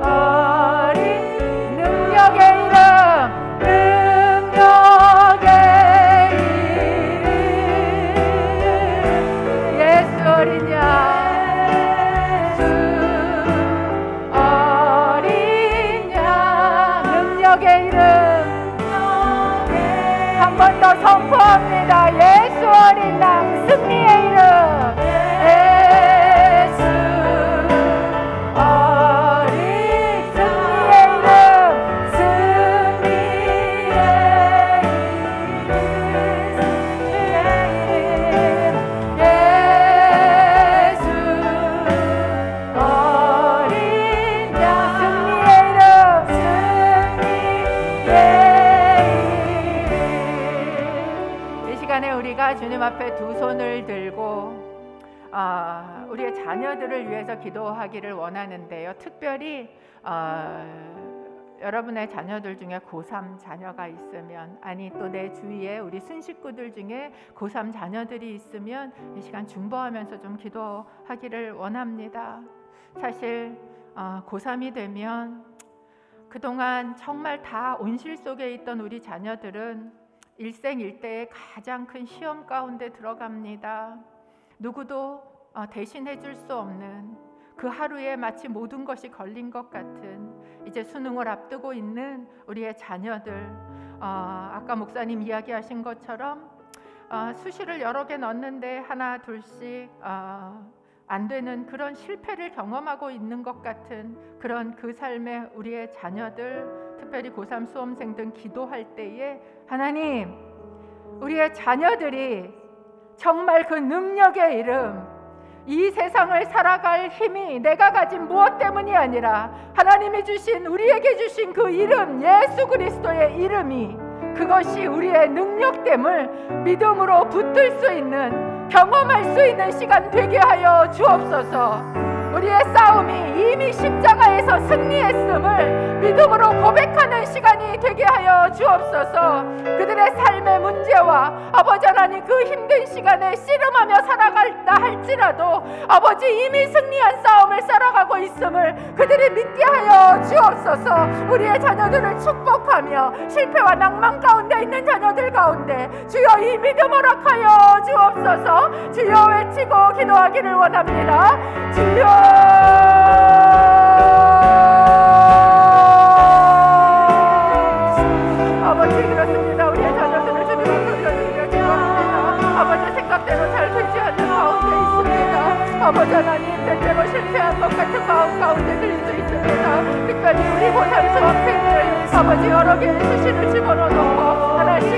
어린 능력의 이름, 능력의 이름, 예수 어린 양, 예수 어린 양, 능력의 이름, 한 번 더 선포합니다. 예수 어린 양 승리의 이름. 예수 어린 승리의 이름. 승리의 이름. 예수 어린 양 승리의 이름. 이 시간에 우리가 주님 앞에 두 손을 들고 우리의 자녀들을 위해서 기도하기를 원하는데요. 특별히 여러분의 자녀들 중에 고3 자녀가 있으면, 아니 또 내 주위에 우리 순식구들 중에 고3 자녀들이 있으면 이 시간 중보하면서 좀 기도하기를 원합니다. 사실 고3이 되면 그동안 정말 다 온실 속에 있던 우리 자녀들은 일생일대의 가장 큰 시험 가운데 들어갑니다. 누구도 대신해 줄 수 없는 그 하루에 마치 모든 것이 걸린 것 같은 이제 수능을 앞두고 있는 우리의 자녀들, 아까 목사님 이야기하신 것처럼 수시를 여러 개 넣었는데 하나 둘씩 안 되는 그런 실패를 경험하고 있는 것 같은 그런 그 삶의 우리의 자녀들, 특별히 고3 수험생들 기도할 때에 하나님, 우리의 자녀들이 정말 그 능력의 이름, 이 세상을 살아갈 힘이 내가 가진 무엇 때문이 아니라 하나님이 주신, 우리에게 주신 그 이름, 예수 그리스도의 이름이, 그것이 우리의 능력됨을 믿음으로 붙들 수 있는, 경험할 수 있는 시간 되게 하여 주옵소서. 우리의 싸움이 이미 십자가에서 승리했음을 믿음으로 고백하는 시간이 되게 하여 주옵소서. 그들의 삶의 문제와 아버지 하나님 그 힘든 시간에 씨름하며 살아간다 할지라도 아버지 이미 승리한 싸움을 살아가고 있음을 그들이 믿게 하여 주옵소서. 우리의 자녀들을 축복하며 실패와 낭만 가운데 있는 자녀들 가운데 주여 이 믿음 허락하여 주옵소서. 주여 외치고 기도하기를 원합니다. 주여 아버지, 그렇습니다. 우리의 자녀들을 주님 앞에 올려드리며 기도합니다. 아버지, 생각대로 잘 되지 않는 가운데 있습니다. 아버지 하나님, 때때로 실패한 것 같은 마음 가운데 들 수 있습니다. 특별히 우리 고3 수험생들 아버지 여러 개의 수시를 집어넣고 하나씩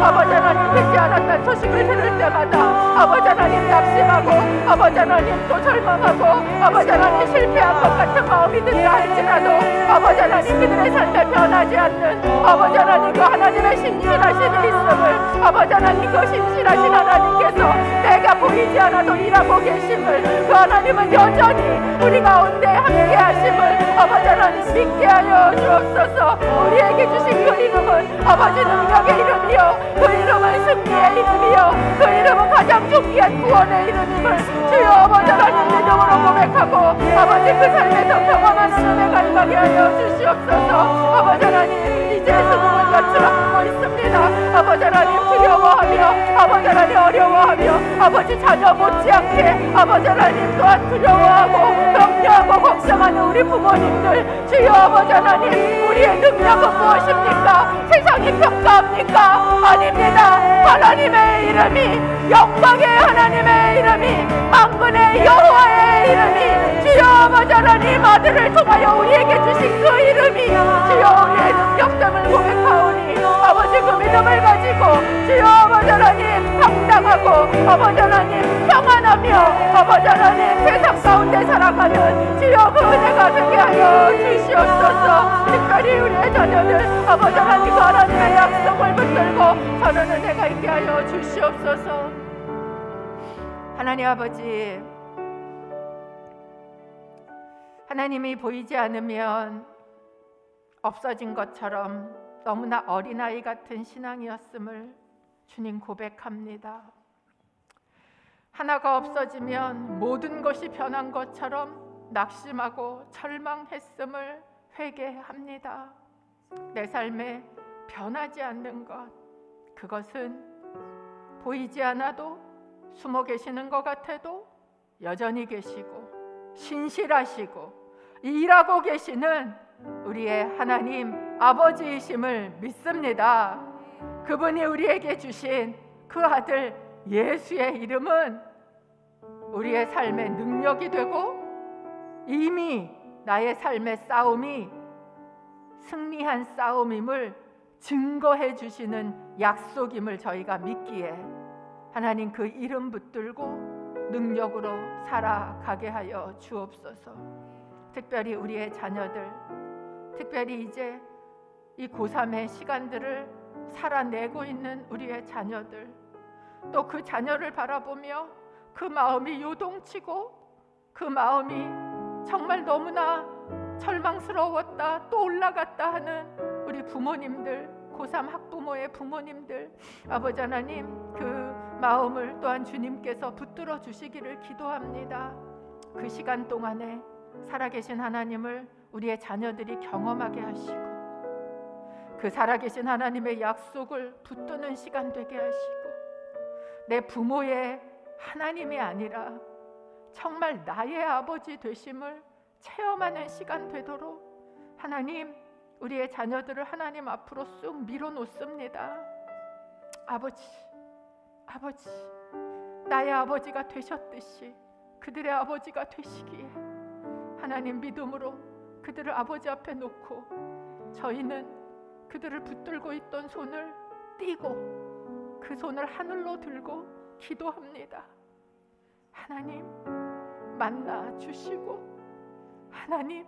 아버지 하나님 되지 않았다는 소식을 들을 때마다 아버지 하나님 낙심하고 아버지 하나님 또 절망하고 아버지 하나님 실패한 것 같은 마음이 든다 할지라도 아버지 하나님 그들의 삶에 변하지 않는 아버지 하나님 그 하나님의 신실하신 있음을 아버지 하나님 그 신실하신 하나님께서 내가 보이지 않아도 일하고 계심을 그 하나님은 여전히 우리 가운데 함께 하심을 아버지 하나님 믿게 하여 주옵소서. 우리에게 주신 그 이름은 아버지 능력의 이름이요 그 이름은 승리의 이름이요 그 이름은 가장 존귀한 구원의 이름임을 주여 아버지 하나님 믿음으로 고백하고 아버지 그 삶에서 경험하는 은혜가 임하게 하여 주시옵소서. 아버지 하나님 이제 수능을 며칠 앞두고 있습니다. 아버지 하나님 두려워하며 아버지 하나님 어려워하며 아버지 자녀 못지않게 아버지 하나님 또한 두려워하고 염려하고 걱정하는 우리 부모님들 주여 아버지 하나님 우리의 능력은 무엇입니까? 세상이 평가합니까? 아닙니다. 하나님의 이름이 영광의 하나님의 이름이 만군의 여호와의 이름이 주여 아버지 하나님 아들을 통하여 우리에게 주신 그 이름이 주여 우리의 능력됨을 고백하오니 아버지 그 믿음을 가지고 주여 아버지 하나님 당당하고 아버지 하나님 평안하며 아버지 하나님 세상 가운데 살아가는 주여 그 은혜가 되게 하여 주시옵소서. 특별히 우리의 자녀들 아버지 하나님 그 하나님의 약속을 붙들고 서는 은혜가 있게 하여 주시옵소서. 하나님 아버지, 하나님이 보이지 않으면 없어진 것처럼 너무나 어린아이 같은 신앙이었음을 주님 고백합니다. 하나가 없어지면 모든 것이 변한 것처럼 낙심하고 절망했음을 회개합니다. 내 삶에 변하지 않는 것, 그것은 보이지 않아도 숨어 계시는 것 같아도 여전히 계시고 신실하시고 일하고 계시는 우리의 하나님 아버지이심을 믿습니다. 그분이 우리에게 주신 그 아들 예수의 이름은 우리의 삶의 능력이 되고 이미 나의 삶의 싸움이 승리한 싸움임을 증거해 주시는 약속임을 저희가 믿기에 하나님 그 이름 붙들고 능력으로 살아가게 하여 주옵소서. 특별히 우리의 자녀들, 특별히 이제 이 고3의 시간들을 살아내고 있는 우리의 자녀들, 또 그 자녀를 바라보며 그 마음이 요동치고 그 마음이 정말 너무나 절망스러웠다, 또 올라갔다 하는 우리 부모님들, 고3 학부모의 부모님들, 아버지 하나님 그 마음을 또한 주님께서 붙들어 주시기를 기도합니다. 그 시간 동안에 살아계신 하나님을 우리의 자녀들이 경험하게 하시고 그 살아계신 하나님의 약속을 붙드는 시간 되게 하시고 내 부모의 하나님이 아니라 정말 나의 아버지 되심을 체험하는 시간 되도록 하나님, 우리의 자녀들을 하나님 앞으로 쑥 밀어놓습니다. 아버지, 아버지, 나의 아버지가 되셨듯이 그들의 아버지가 되시기에 하나님 믿음으로 그들을 아버지 앞에 놓고 저희는 그들을 붙들고 있던 손을 띄고 그 손을 하늘로 들고 기도합니다. 하나님 만나 주시고 하나님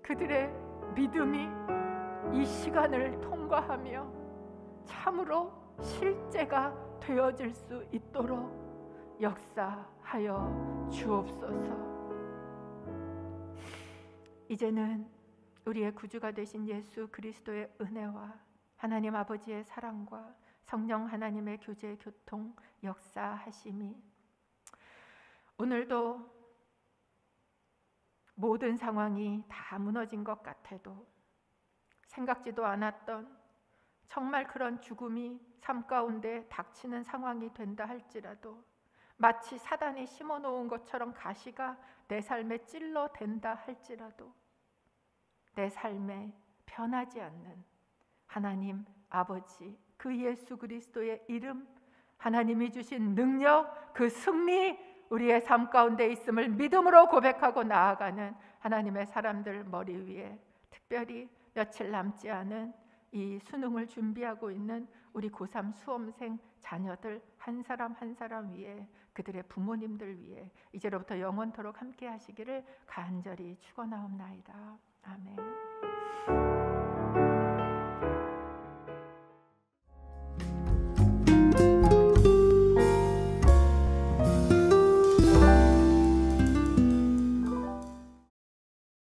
그들의 믿음이 이 시간을 통과하며 참으로 실제가 되어질 수 있도록 역사하여 주옵소서. 이제는 우리의 구주가 되신 예수 그리스도의 은혜와 하나님 아버지의 사랑과 성령 하나님의 교제 교통 역사하심이 오늘도 모든 상황이 다 무너진 것 같아도 생각지도 않았던 정말 그런 죽음이 삶 가운데 닥치는 상황이 된다 할지라도 마치 사단이 심어놓은 것처럼 가시가 내 삶에 찔러댄다 할지라도 내 삶에 변하지 않는 하나님 아버지 그 예수 그리스도의 이름, 하나님이 주신 능력, 그 승리 우리의 삶 가운데 있음을 믿음으로 고백하고 나아가는 하나님의 사람들 머리 위에 특별히 며칠 남지 않은 이 수능을 준비하고 있는 우리 고3 수험생 자녀들 한 사람 한 사람 위에 그들의 부모님들 위에 이제로부터 영원토록 함께 하시기를 간절히 축원하옵나이다.